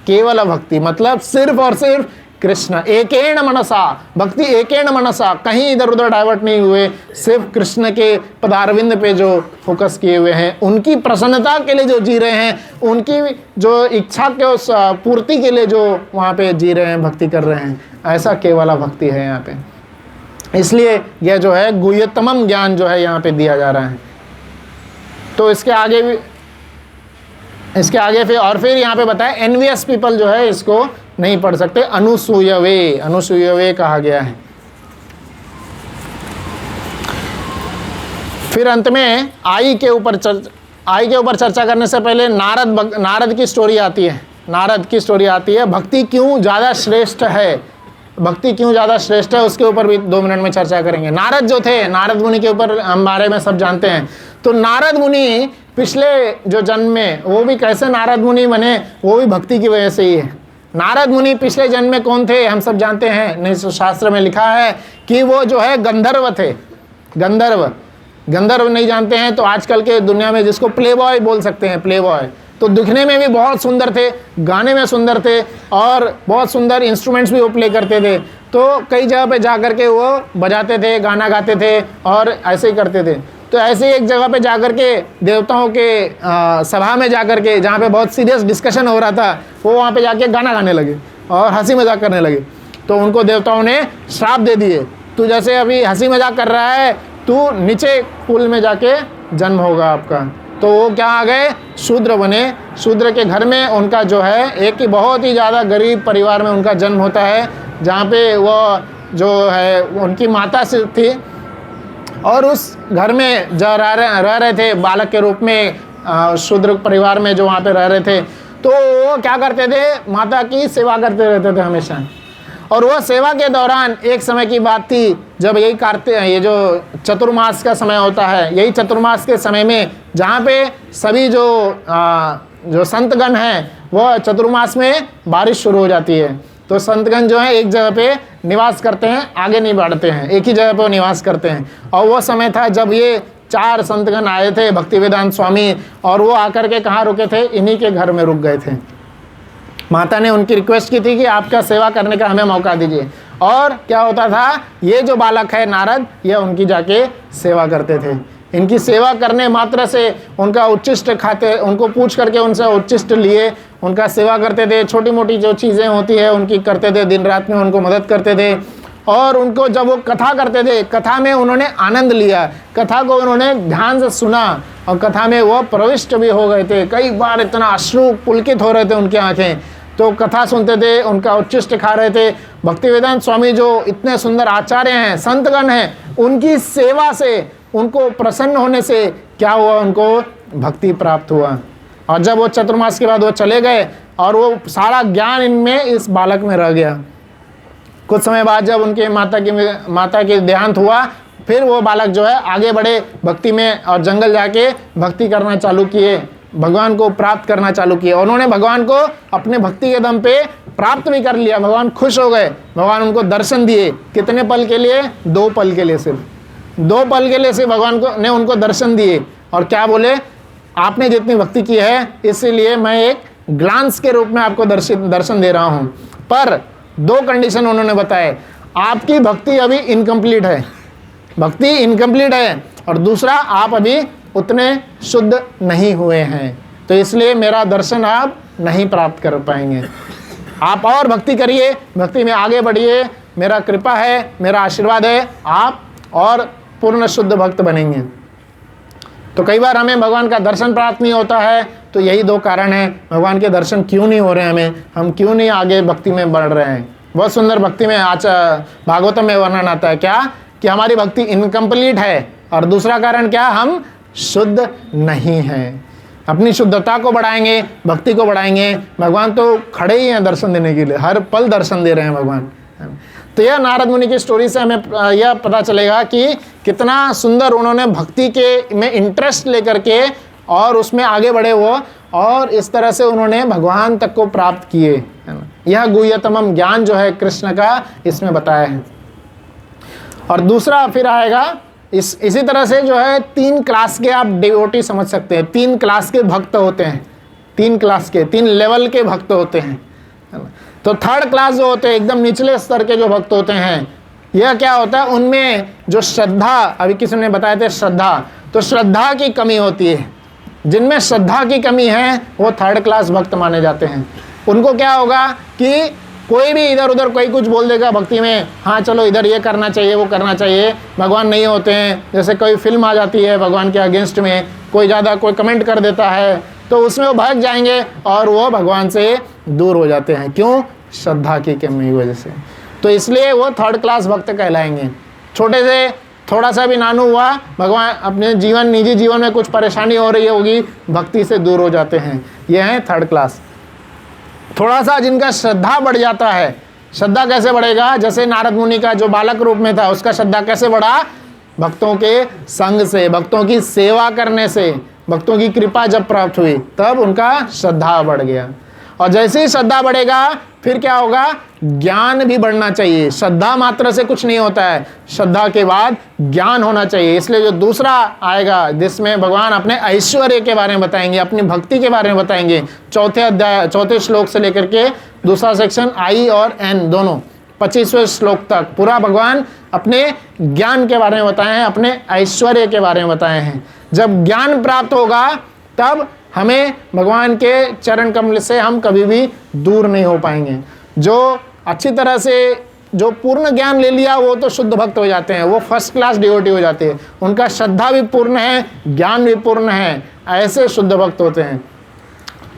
केवल भक्ति मतलब सिर्फ और सिर्फ कृष्ण, एकेण मनसा, भक्ति एकेण मनसा, कहीं इधर उधर डाइवर्ट नहीं हुए, सिर्फ कृष्ण के पदारविंद पे जो फोकस किए हुए हैं, उनकी प्रसन्नता के लिए जो जी रहे हैं, उनकी जो इच्छा के उस पूर्ति के लिए जो वहाँ पे जी रहे हैं, भक्ति कर रहे हैं, ऐसा केवला भक्ति है यहाँ पे। इसलिए यह जो है गुह्यतम ज्ञान जो है यहाँ पे दिया जा रहा है। तो इसके आगे भी, इसके आगे फिर यहाँ पे बताया एनवियस पीपल जो है इसको नहीं पढ़ सकते, अनुसूयवे, अनुसूयवे कहा गया है। फिर अंत में आई के ऊपर चर्चा करने से पहले नारद की स्टोरी आती है। नारद की स्टोरी आती है, भक्ति क्यों ज़्यादा श्रेष्ठ है, भक्ति क्यों ज़्यादा श्रेष्ठ है, उसके ऊपर भी 2 मिनट में चर्चा करेंगे। नारद जो थे, नारद मुनि के ऊपर हम बारे में सब जानते हैं। तो नारद मुनि पिछले जो जन्म में, वो भी कैसे नारद मुनि बने, वो भी भक्ति की वजह से ही है। नारद मुनि पिछले जन्म में कौन थे, हम सब जानते हैं, नहीं शास्त्र में लिखा है कि वो जो है गंधर्व थे। गंधर्व नहीं जानते हैं तो आजकल के दुनिया में जिसको प्ले बॉय बोल सकते हैं, प्ले बॉय। तो दिखने में भी बहुत सुंदर थे, गाने में सुंदर थे और बहुत सुंदर इंस्ट्रूमेंट्स भी वो प्ले करते थे। तो कई जगह पे जा कर के वो बजाते थे, गाना गाते थे और ऐसे ही करते थे। तो ऐसे एक जगह पे जाकर के देवताओं के सभा में जाकर के, जहाँ पे बहुत सीरियस डिस्कशन हो रहा था, वो वहाँ पे जाके गाना गाने लगे और हंसी मजाक करने लगे। तो उनको देवताओं ने श्राप दे दिए, तू जैसे अभी हंसी मजाक कर रहा है तू नीचे कुल में जाके जन्म होगा आपका। तो वो क्या आ गए, शूद्र बने। शूद्र के घर में उनका जो है एक ही बहुत ही ज़्यादा गरीब परिवार में उनका जन्म होता है, जहाँ पे वो जो है उनकी माता से थी, और उस घर में जो रह रहे थे बालक के रूप में, शूद्र परिवार में जो वहाँ पे रह रहे थे, तो वो क्या करते थे, माता की सेवा करते रहते थे हमेशा। और वह सेवा के दौरान एक समय की बात थी, जब यही ये जो चतुर्मास का समय होता है, यही चतुर्मास के समय में जहाँ पे सभी जो संतगण हैं वह चतुर्मास में बारिश शुरू हो जाती है, तो संतगण जो है एक जगह पे निवास करते हैं, आगे नहीं बढ़ते हैं, एक ही जगह पे निवास करते हैं। और वो समय था जब ये 4 संतगण आए थे, भक्तिवेदांत स्वामी, और वो आकर के कहाँ रुके थे, इन्हीं के घर में रुक गए थे। माता ने उनकी रिक्वेस्ट की थी कि आपका सेवा करने का हमें मौका दीजिए। और क्या होता था, ये जो बालक है नारद, ये उनकी जाके सेवा करते थे। इनकी सेवा करने मात्र से उनका उच्छिष्ट खाते, उनको पूछ करके उनसे उच्छिष्ट लिए, उनका सेवा करते थे। छोटी मोटी जो चीज़ें होती है उनकी करते थे, दिन रात में उनको मदद करते थे। और उनको जब वो कथा करते थे, कथा में उन्होंने आनंद लिया, कथा को उन्होंने ध्यान से सुना, और कथा में वो प्रविष्ट भी हो गए थे। कई बार इतना अश्रु पुलकित हो रहे थे उनकी आंखें, तो कथा सुनते थे, उनका उच्छिष्ट खा रहे थे। भक्तिवेदांत स्वामी जो इतने सुंदर आचार्य हैं, संतगण हैं, उनकी सेवा से, उनको प्रसन्न होने से क्या हुआ, उनको भक्ति प्राप्त हुआ। और जब वो चतुर्मास के बाद वो चले गए, और वो सारा ज्ञान इनमें, इस बालक में रह गया। कुछ समय बाद जब उनके माता के देहांत हुआ, फिर वो बालक जो है आगे बढ़े भक्ति में, और जंगल जाके भक्ति करना चालू किए, भगवान को प्राप्त करना चालू किए। उन्होंने भगवान को अपने भक्ति के दम पे प्राप्त भी कर लिया। भगवान खुश हो गए, भगवान उनको दर्शन दिए। कितने पल के लिए, 2 पल के लिए, सिर्फ 2 पल के लिए से भगवान को ने उनको दर्शन दिए। और क्या बोले, आपने जितनी भक्ति की है इसीलिए मैं एक ग्लांस के रूप में आपको दर्शन दे रहा हूँ। पर 2 कंडीशन उन्होंने बताए, आपकी भक्ति अभी इनकम्प्लीट है, भक्ति इनकम्प्लीट है, और दूसरा आप अभी उतने शुद्ध नहीं हुए हैं, तो इसलिए मेरा दर्शन आप नहीं प्राप्त कर पाएंगे। आप और भक्ति करिए, भक्ति में आगे बढ़िए, मेरा कृपा है, मेरा आशीर्वाद है, आप और पूर्ण शुद्ध भक्त बनेंगे। तो कई बार हमें भगवान का दर्शन प्राप्त नहीं होता है, तो यही 2 कारण हैं, भगवान के दर्शन क्यों नहीं हो रहे हैं, हम क्यों नहीं आगे भक्ति में बढ़ रहे हैं। बहुत सुंदर भक्ति में भागवतम में वर्णन आता है क्या, कि हमारी भक्ति इनकम्प्लीट है, और दूसरा कारण क्या, हम शुद्ध नहीं हैं। अपनी शुद्धता को बढ़ाएंगे, भक्ति को बढ़ाएंगे, भगवान तो खड़े ही हैं दर्शन देने के लिए, हर पल दर्शन दे रहे हैं भगवान। तो यह नारद मुनि की स्टोरी से हमें यह पता चलेगा कि कितना सुंदर उन्होंने भक्ति के में इंटरेस्ट लेकर के और उसमें आगे बढ़े वो, और इस तरह से उन्होंने भगवान तक को प्राप्त किए, है ना। यह गुह्यतमम ज्ञान जो है कृष्ण का, इसमें बताया है। और दूसरा फिर आएगा, इसी तरह से जो है 3 क्लास के आप डिवोटी समझ सकते हैं, 3 क्लास के भक्त होते हैं, 3 क्लास के, 3 लेवल के भक्त होते हैं, है ना। तो 3rd क्लास जो होते हैं, एकदम निचले स्तर के जो भक्त होते हैं, यह क्या होता है, उनमें जो श्रद्धा, अभी किसी ने बताया थे श्रद्धा, तो श्रद्धा की कमी होती है। जिनमें श्रद्धा की कमी है वो 3rd क्लास भक्त माने जाते हैं। उनको क्या होगा कि कोई भी इधर उधर कोई कुछ बोल देगा भक्ति में, हाँ चलो इधर ये करना चाहिए, वो करना चाहिए, भगवान नहीं होते हैं। जैसे कोई फिल्म आ जाती है भगवान के अगेंस्ट में, कोई ज़्यादा कोई कमेंट कर देता है, तो उसमें वो भाग जाएंगे और वो भगवान से दूर हो जाते हैं। क्यों? श्रद्धा की कमी की वजह से। तो इसलिए वो 3rd क्लास भक्त कहलाएंगे। छोटे से थोड़ा सा भी नानू हुआ, भगवान अपने निजी जीवन में कुछ परेशानी हो रही होगी, भक्ति से दूर हो जाते हैं। ये हैं 3rd क्लास। थोड़ा सा जिनका श्रद्धा बढ़ जाता है, श्रद्धा कैसे बढ़ेगा, जैसे नारद मुनि का जो बालक रूप में था, उसका श्रद्धा कैसे बढ़ा, भक्तों के संग से, भक्तों की सेवा करने से, भक्तों की कृपा जब प्राप्त हुई तब उनका श्रद्धा बढ़ गया। और जैसे ही श्रद्धा बढ़ेगा फिर क्या होगा, ज्ञान भी बढ़ना चाहिए। श्रद्धा मात्र से कुछ नहीं होता है, श्रद्धा के बाद ज्ञान होना चाहिए। इसलिए जो दूसरा आएगा जिसमें भगवान अपने ऐश्वर्य के बारे में बताएंगे, अपनी भक्ति के बारे में बताएंगे, 4थे श्लोक से लेकर के दूसरा सेक्शन I और N दोनों 25वें श्लोक तक पूरा भगवान अपने ज्ञान के बारे में बताए हैं, अपने ऐश्वर्य के बारे में बताए हैं। जब ज्ञान प्राप्त होगा तब हमें भगवान के चरण कमल से हम कभी भी दूर नहीं हो पाएंगे। जो अच्छी तरह से जो पूर्ण ज्ञान ले लिया वो तो शुद्ध भक्त हो जाते हैं, वो फर्स्ट क्लास डिवोटी हो जाते हैं, उनका श्रद्धा भी पूर्ण है, ज्ञान भी पूर्ण है, ऐसे शुद्ध भक्त होते हैं।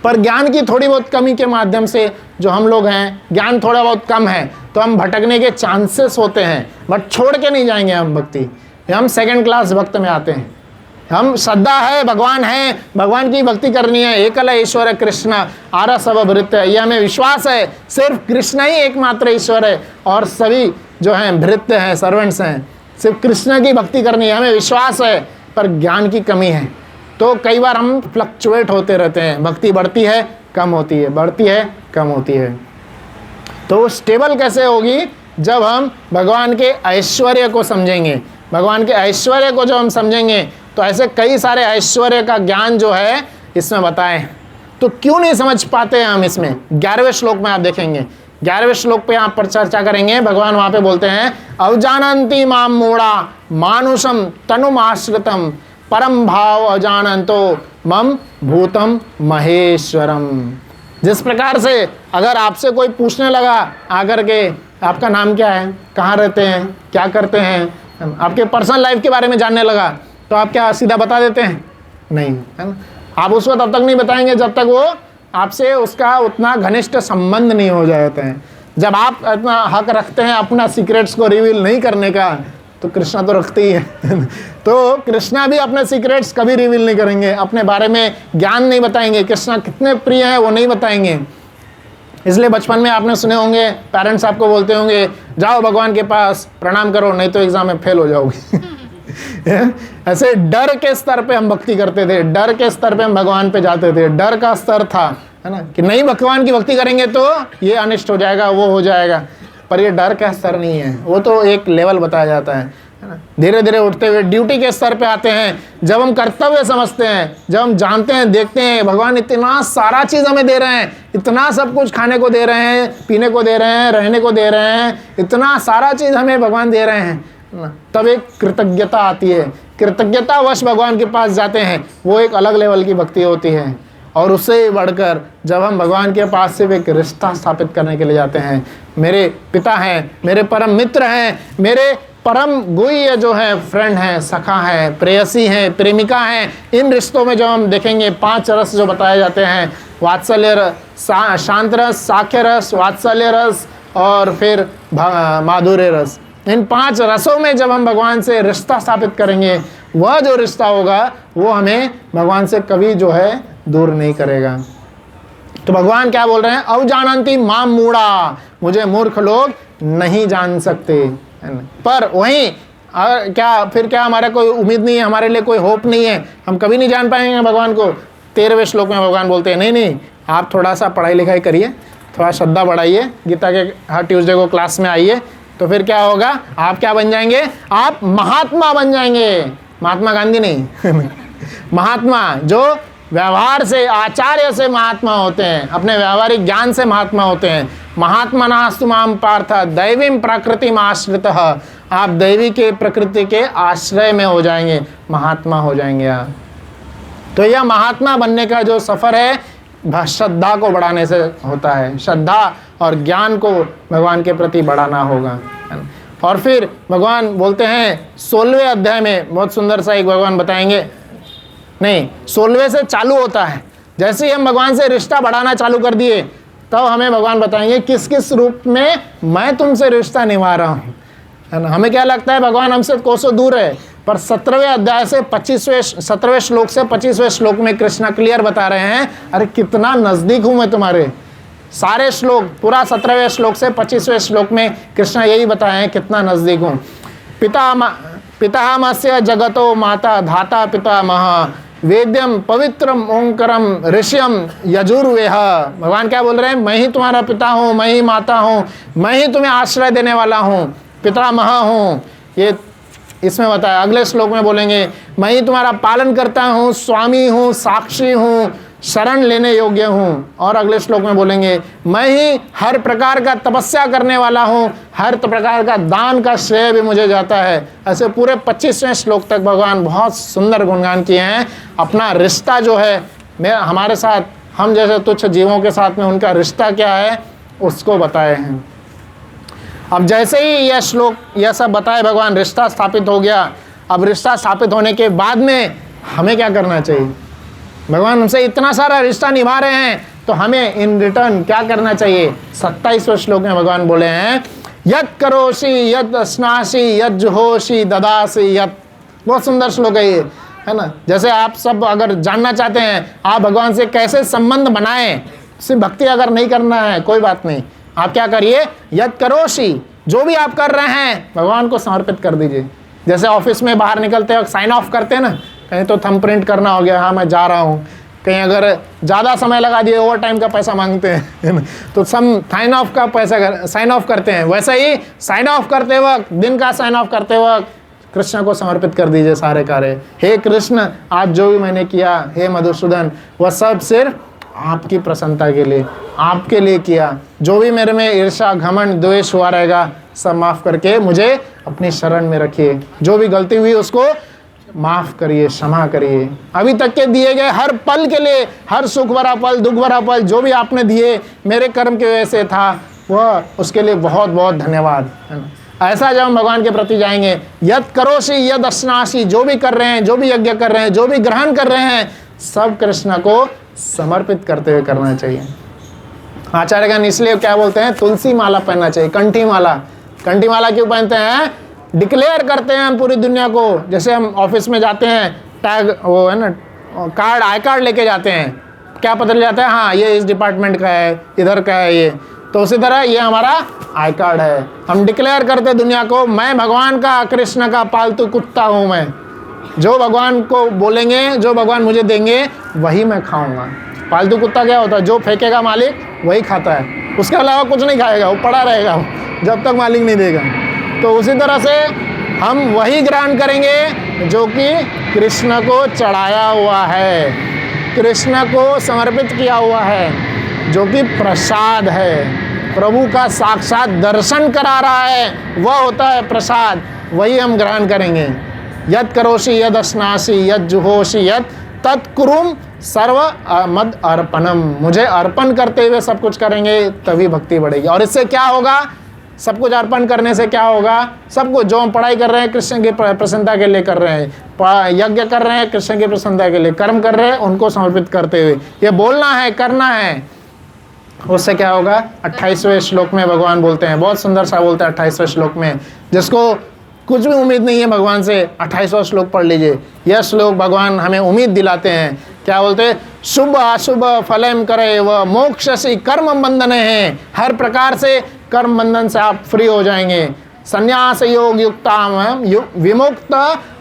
पर ज्ञान की थोड़ी बहुत कमी के माध्यम से जो हम लोग हैं, ज्ञान थोड़ा बहुत कम है तो हम भटकने के चांसेस होते हैं, बट छोड़ के नहीं जाएंगे हम भक्ति। हम सेकंड क्लास भक्त में आते हैं। हम श्रद्धा है, भगवान है, भगवान की भक्ति करनी है, एकल ईश्वर कृष्ण आरा सब भृत्य, ये हमें विश्वास है, सिर्फ कृष्ण ही एकमात्र ईश्वर है और सभी जो हैं भृत्य हैं, सर्वेंट्स हैं, सिर्फ कृष्ण की भक्ति करनी है, हमें विश्वास है, पर ज्ञान की कमी है। तो कई बार हम फ्लक्चुएट होते रहते हैं, भक्ति बढ़ती है कम होती है, बढ़ती है कम होती है। तो स्टेबल कैसे होगी? जब हम भगवान के ऐश्वर्य को समझेंगे। भगवान के ऐश्वर्य को जब हम समझेंगे तो ऐसे कई सारे ऐश्वर्य का ज्ञान जो है इसमें बताएं। तो क्यों नहीं समझ पाते हैं हम इसमें? 11वें श्लोक में आप देखेंगे, 11वें श्लोक पे यहाँ पर चर्चा करेंगे। भगवान वहाँ पे बोलते हैं, अवजानन्ति माम मूढ़ा मानुषम तनुमाश्रितम परम भाव अजानंतो मम भूतम महेश्वरम। जिस प्रकार से अगर आपसे कोई पूछने लगा आकर के आपका नाम क्या है, कहाँ रहते हैं, क्या करते हैं, आपके पर्सनल लाइफ के बारे में जानने लगा, तो आप क्या सीधा बता देते हैं? नहीं, है ना? आप उसको तब तक नहीं बताएंगे जब तक वो आपसे उसका उतना घनिष्ठ संबंध नहीं हो जाते हैं। जब आप इतना हक रखते हैं अपना सीक्रेट्स को रिवील नहीं करने का, तो कृष्णा तो रखते ही है तो कृष्णा भी अपने सीक्रेट्स कभी रिवील नहीं करेंगे, अपने बारे में ज्ञान नहीं बताएंगे, कृष्णा कितने प्रिय हैं वो नहीं बताएंगे। इसलिए बचपन में आपने सुने होंगे, पेरेंट्स आपको बोलते होंगे, जाओ भगवान के पास प्रणाम करो नहीं तो एग्जाम में फेल हो जाओगे ऐसे डर के स्तर पे हम भक्ति करते थे, डर के स्तर पे हम भगवान पे जाते थे, डर का स्तर था, है ना, कि नहीं भगवान की भक्ति करेंगे तो ये अनिष्ट हो जाएगा, वो हो जाएगा। पर ये डर का स्तर नहीं है, वो तो एक लेवल बताया जाता है ना। धीरे धीरे उठते हुए ड्यूटी के स्तर पे आते हैं, जब हम कर्तव्य समझते हैं, जब हम जानते हैं, देखते हैं भगवान इतना सारा चीज़ हमें दे रहे हैं, इतना सब कुछ खाने को दे रहे हैं, पीने को दे रहे हैं, रहने को दे रहे हैं, इतना सारा चीज़ हमें भगवान दे रहे हैं, तब एक कृतज्ञता आती है। कृतज्ञतावश भगवान के पास जाते हैं, वो एक अलग लेवल की भक्ति होती है। और उससे बढ़कर जब हम भगवान के पास सिर्फ एक रिश्ता स्थापित करने के लिए जाते हैं, मेरे पिता हैं, मेरे परम मित्र हैं, मेरे परम गुह्य जो है फ्रेंड हैं, सखा है, प्रेयसी हैं, प्रेमिका हैं, इन रिश्तों में जो हम देखेंगे 5 रस जो बताए जाते हैं, वात्सल्य रस, शांत रस, साख्य रस, वात्सल्य रस और फिर माधुर्य रस, इन 5 रसों में जब हम भगवान से रिश्ता स्थापित करेंगे, वह जो रिश्ता होगा वो हमें भगवान से कभी जो है दूर नहीं करेगा। तो भगवान क्या बोल रहे हैं? अवजानन्ति माम मूढ़ा, मुझे मूर्ख लोग नहीं जान सकते। पर वहीं क्या हमारा कोई उम्मीद नहीं है, हमारे लिए कोई होप नहीं है, हम कभी नहीं जान पाएंगे भगवान को? 13वें श्लोक में भगवान बोलते हैं, नहीं, आप थोड़ा सा पढ़ाई लिखाई करिए, थोड़ा श्रद्धा बढ़ाइए, गीता के हर ट्यूसडे को क्लास में आइए, तो फिर क्या होगा? आप क्या बन जाएंगे? आप महात्मा बन जाएंगे। महात्मा गांधी नहीं महात्मा जो व्यवहार से, आचार्य से महात्मा होते हैं, अपने व्यवहारिक ज्ञान से महात्मा होते हैं। महात्मा नास्तु माम पार्थ दैवीं प्रकृति आश्रितः, आप दैवी के प्रकृति के आश्रय में हो जाएंगे, महात्मा हो जाएंगे आप। तो यह महात्मा बनने का जो सफर है श्रद्धा को बढ़ाने से होता है। श्रद्धा और ज्ञान को भगवान के प्रति बढ़ाना होगा। और फिर भगवान बोलते हैं 16वें अध्याय में, बहुत सुंदर सा एक भगवान बताएंगे, नहीं 16वें से चालू होता है। जैसे ही हम भगवान से रिश्ता बढ़ाना चालू कर दिए, तब हमें भगवान बताएंगे किस किस रूप में मैं तुमसे रिश्ता निभा रहा हूँ, है ना। हमें क्या लगता है भगवान हमसे कोसों दूर है, पर 17वें अध्याय से 17वें श्लोक से 25वें श्लोक में कृष्णा क्लियर बता रहे हैं, अरे कितना नजदीक हूं मैं तुम्हारे। सारे श्लोक, पूरा 17वें श्लोक से 25वें श्लोक में कृष्णा यही बताए हैं कितना नजदीक हूं। पितामहस्य जगतो माता धाता पितामह वेद्यम पवित्रम ओंकारम ऋष्यम यजुर्वेह। भगवान क्या बोल रहे हैं? मैं ही तुम्हारा पिता हूँ, मैं ही माता हूँ, मैं ही तुम्हें आश्रय देने वाला हूँ, पितामह हूँ। ये इसमें बताया। अगले श्लोक में बोलेंगे मैं ही तुम्हारा पालन करता हूँ, स्वामी हूँ, साक्षी हूँ, शरण लेने योग्य हूँ। और अगले श्लोक में बोलेंगे मैं ही हर प्रकार का तपस्या करने वाला हूँ, हर प्रकार का दान का श्रेय भी मुझे जाता है। ऐसे पूरे 25वें श्लोक तक भगवान बहुत सुंदर गुणगान किए हैं। अपना रिश्ता जो है हमारे साथ, हम जैसे तुच्छ जीवों के साथ में उनका रिश्ता क्या है उसको बताए हैं। अब जैसे ही यह श्लोक यह सब बताए भगवान, रिश्ता स्थापित हो गया। अब रिश्ता स्थापित होने के बाद में हमें क्या करना चाहिए? भगवान हमसे इतना सारा रिश्ता निभा रहे हैं, तो हमें इन रिटर्न क्या करना चाहिए? 27वें श्लोक में भगवान बोले हैं, यत करोषि यत स्नासि यत जुहोषि ददासि यत। बहुत सुंदर श्लोक है ये, है ना। जैसे आप सब अगर जानना चाहते हैं आप भगवान से कैसे संबंध बनाएं, सिर्फ भक्ति अगर नहीं करना है कोई बात नहीं, आप क्या करिए, यत करोषि, जो भी आप कर रहे हैं भगवान को समर्पित कर दीजिए। जैसे ऑफिस में बाहर निकलते वक्त साइन ऑफ करते हैं ना, कहीं तो थंब प्रिंट करना हो गया, हाँ मैं जा रहा हूँ, कहीं अगर ज़्यादा समय लगा दिए ओवर टाइम का पैसा मांगते हैं तो सम साइन ऑफ का पैसा साइन ऑफ करते हैं। वैसे ही साइन ऑफ करते वक्त, दिन का साइन ऑफ करते वक्त कृष्ण को समर्पित कर दीजिए सारे कार्य। हे कृष्ण, आज जो भी मैंने किया, हे मधुसूदन, वह सब सिर्फ आपकी प्रसन्नता के लिए, आपके लिए किया। जो भी मेरे में ईर्ष्या घमंड द्वेष हुआ रहेगा सब माफ़ करके मुझे अपनी शरण में रखिए। जो भी गलती हुई उसको माफ़ करिए, क्षमा करिए। अभी तक के दिए गए हर पल के लिए, हर सुख भरा पल, दुख भरा पल जो भी आपने दिए मेरे कर्म की वजह से था, वह उसके लिए बहुत बहुत धन्यवाद, है ना। ऐसा जब हम भगवान के प्रति जाएंगे, यद करोषि यद अस्नासि, जो भी कर रहे हैं, जो भी यज्ञ कर रहे हैं, जो भी ग्रहण कर रहे हैं, सब कृष्ण को समर्पित करते हुए करना चाहिए। आचार्यगण इसलिए क्या बोलते हैं, तुलसी माला पहनना चाहिए, कंठी माला। कंठी माला क्यों पहनते हैं? डिक्लेयर करते हैं हम पूरी दुनिया को। जैसे हम ऑफिस में जाते हैं, टैग वो है ना, कार्ड, आई कार्ड लेके जाते हैं, क्या पता चल जाता है, हाँ ये इस डिपार्टमेंट का है, इधर का है ये। तो उसी तरह ये हमारा आई कार्ड है। हम डिक्लेयर करते दुनिया को, मैं भगवान का, कृष्ण का पालतू कुत्ता हूँ। मैं जो भगवान को बोलेंगे, जो भगवान मुझे देंगे वही मैं खाऊंगा। पालतू कुत्ता क्या होता है? जो फेंकेगा मालिक वही खाता है, उसके अलावा कुछ नहीं खाएगा, वो पड़ा रहेगा जब तक मालिक नहीं देगा। तो उसी तरह से हम वही ग्रहण करेंगे जो कि कृष्ण को चढ़ाया हुआ है, कृष्ण को समर्पित किया हुआ है, जो कि प्रसाद है, प्रभु का साक्षात दर्शन करा रहा है, वह होता है प्रसाद। वही हम ग्रहण करेंगे। यद करोषि यद अस्नासि यद जुहोषि यद तत्कुरुम सर्व मद अर्पणम। मुझे अर्पण करते हुए सब कुछ करेंगे तभी भक्ति बढ़ेगी। और इससे क्या होगा? सब कुछ अर्पण करने से क्या होगा? सब कुछ जो हम पढ़ाई कर रहे हैं कृष्ण की प्रसन्नता के लिए कर रहे हैं, यज्ञ कर रहे हैं कृष्ण की प्रसन्नता के लिए, कर्म कर रहे हैं उनको समर्पित करते हुए, ये बोलना है, करना है। उससे क्या होगा? 28वें श्लोक में भगवान बोलते हैं, बहुत सुंदर सा बोलते हैं 28वें श्लोक में, जिसको कुछ भी उम्मीद नहीं है भगवान से, 28वां श्लोक पढ़ लीजिए। यह श्लोक भगवान हमें उम्मीद दिलाते हैं। क्या बोलते हैं? शुभ अशुभ फलम करे व मोक्षसी कर्म बंधन है। हर प्रकार से कर्म बंधन से आप फ्री हो जाएंगे। संन्यास योग युक्ताम विमुक्त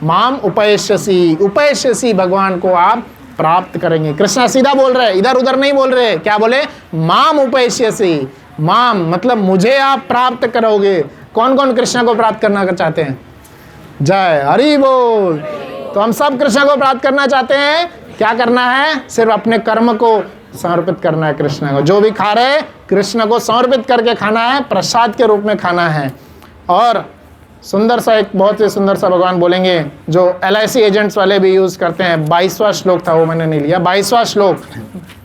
माम उपैष्यसि। उपैष्यसि, भगवान को आप प्राप्त करेंगे। कृष्णा सीधा बोल रहे, इधर उधर नहीं बोल रहे। क्या बोले? माम उपैष्यसि। माम मतलब मुझे आप प्राप्त करोगे। कौन कौन कृष्ण को प्राप्त करना चाहते हैं? जय हरि बोल। तो हम सब कृष्ण को प्राप्त करना चाहते हैं। क्या करना है? सिर्फ अपने कर्म को समर्पित करना है कृष्ण को। जो भी खा रहे कृष्ण को समर्पित करके खाना है, प्रसाद के रूप में खाना है। और सुंदर सा, एक बहुत ही सुंदर सा भगवान बोलेंगे जो LIC एजेंट्स वाले भी यूज करते हैं। 22वां श्लोक था, वो मैंने नहीं लिया। 22वां श्लोक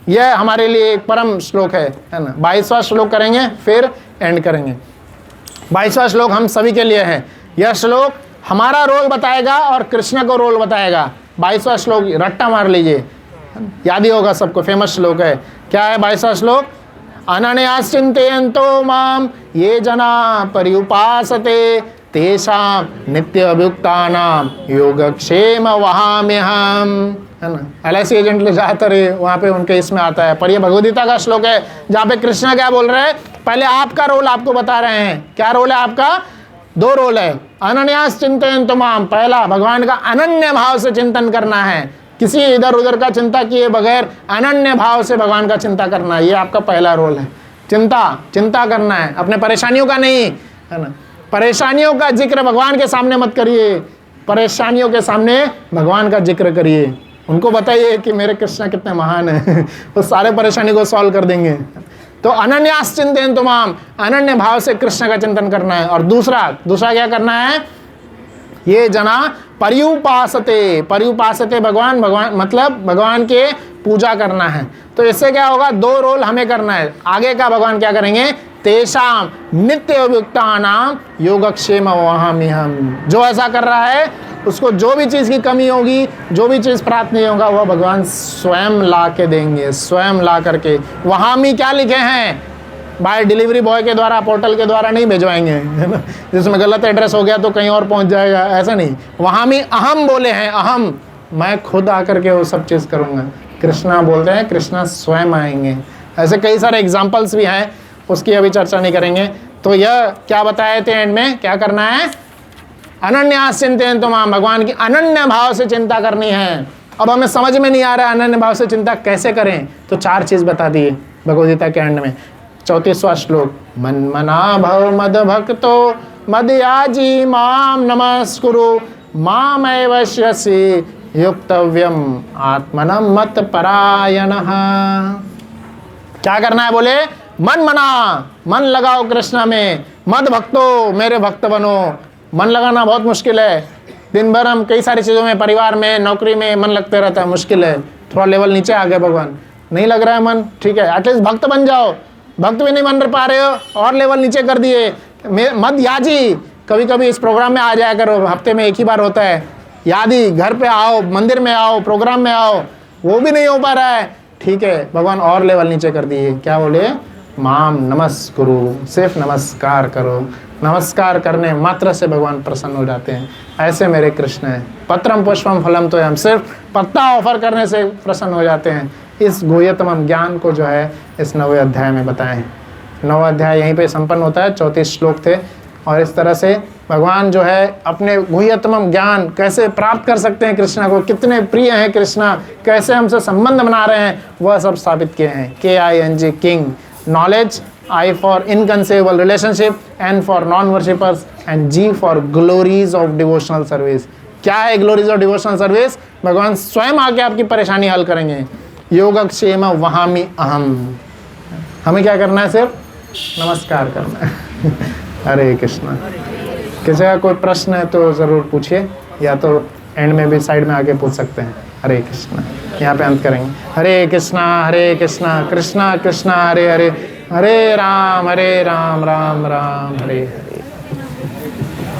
यह हमारे लिए एक परम श्लोक है ना। 22वां श्लोक करेंगे फिर एंड करेंगे। 22वां श्लोक हम सभी के लिए है। यह श्लोक हमारा रोल बताएगा और कृष्ण को रोल बताएगा। 22वां श्लोक रट्टा मार लीजिए, याद ही होगा सबको, फेमस श्लोक है। क्या है 22वां श्लोक? अनन्यास चिंतयन्तो माम ये जना पर्युपासते तेषां नित्य अभियुक्तानां योगक्षेम वहाम्यहम्, है ना। LIC एजेंट ले जाते रहे, वहाँ पे उनके इसमें आता है। पर ये भगवद्गीता का श्लोक है जहाँ पे कृष्ण क्या बोल रहे हैं? पहले आपका रोल आपको बता रहे हैं। क्या रोल है आपका? 2 रोल है। अनन्यास चिंतयन्तो माम, पहला भगवान का अनन्य भाव से चिंतन करना है, किसी इधर उधर का चिंता किए बगैर अनन्य भाव से भगवान का चिंता करना है। ये आपका पहला रोल है। चिंता करना है, अपने परेशानियों का नहीं, है ना। परेशानियों का जिक्र भगवान के सामने मत करिए, परेशानियों के सामने भगवान का जिक्र करिए। उनको बताइए कि मेरे कृष्ण कितने महान हैं वो सारे परेशानी को सॉल्व कर देंगे। तो अनन्यास चिंतयन्तो माम, अनन्य भाव से कृष्ण का चिंतन करना है। और दूसरा क्या करना है? ये जना पर्युपासते। पर्युपासते भगवान मतलब भगवान के पूजा करना है। तो इससे क्या होगा? 2 रोल हमें करना है। आगे का भगवान क्या करेंगे? तेषाम नित्य युक्तानाम योगक्षेम वहामि हम। जो ऐसा कर रहा है उसको जो भी चीज़ की कमी होगी, जो भी चीज़ प्राप्त नहीं होगा, वह भगवान स्वयं ला के देंगे, स्वयं ला करके। वहामि क्या लिखे हैं, बाय डिलीवरी बॉय के द्वारा, पोर्टल के द्वारा नहीं भिजवाएंगे, है ना। जिसमें गलत एड्रेस हो गया तो कहीं और पहुंच जाएगा, ऐसा नहीं। वहामि अहम बोले हैं, अहम, मैं खुद आकर के वो सब चीज़ करूँगा। कृष्णा बोलते हैं कृष्णा स्वयं आएंगे। ऐसे कई सारे एग्जाम्पल्स भी हैं, उसकी अभी चर्चा नहीं करेंगे। तो यह क्या बताए थे एंड में, क्या करना है, अनन्यास चिंतन तमाम, भगवान की अनन्य भाव से चिंता करनी है। अब हमें समझ में नहीं आ रहा है अनन्य भाव से चिंता कैसे करें, तो 4 चीज़ बता दिए भगवद गीता के एंड में। 34वां श्लोक, मन मना भव मद भक्तो मद याजी माम नमस्कुरु मामैव श्यसि युक्तव्यम आत्मनम मत परायणः। क्या करना है, बोले मन मना, मन लगाओ कृष्ण में, मद भक्तो, मेरे भक्त बनो। मन लगाना बहुत मुश्किल है। दिन भर हम कई सारी चीज़ों में, परिवार में, नौकरी में मन लगते रहता है, मुश्किल है। थोड़ा लेवल नीचे आ गया, भगवान नहीं लग रहा है मन, ठीक है, एटलीस्ट भक्त बन जाओ। भक्त भी नहीं बन पा रहे हो और लेवल नीचे कर दिए। मद याजी, कभी कभी इस प्रोग्राम में आ जाया करो, हफ्ते में एक ही बार होता है। यादी, घर पे आओ, मंदिर में आओ, प्रोग्राम में आओ, वो भी नहीं हो पा रहा है, ठीक है, भगवान और लेवल नीचे कर दिए। क्या बोले, माम नमस्कुरु, सिर्फ नमस्कार करो। नमस्कार करने मात्र से भगवान प्रसन्न हो जाते हैं। ऐसे मेरे कृष्ण हैं। पत्रम पुष्पम फलम तो हम, सिर्फ पत्ता ऑफर करने से प्रसन्न हो जाते हैं। इस गुह्यतम ज्ञान को जो है इस 9वें अध्याय में बताएं। 9वां अध्याय यहीं पे संपन्न होता है, 34 श्लोक थे। और इस तरह से भगवान जो है अपने गुह्यतम ज्ञान कैसे प्राप्त कर सकते हैं, कृष्णा को कितने प्रिय हैं कृष्णा, कैसे हमसे संबंध बना रहे हैं, वह सब स्थापित किए हैं। KING, king, knowledge, I for inconceivable relationship, N for non-worshippers and G for glories of devotional service। क्या है glories of devotional service? भगवान स्वयं आके आपकी परेशानी हल करेंगे। योगक्षेम वहामि अहम, हमें क्या करना है, सिर्फ नमस्कार करना है। हरे कृष्णा। किसी का कोई प्रश्न है तो ज़रूर पूछिए, या तो एंड में भी साइड में आके पूछ सकते हैं। हरे कृष्णा। यहाँ पे अंत करेंगे। हरे कृष्णा कृष्णा कृष्णा हरे हरे, हरे राम राम राम हरे हरे।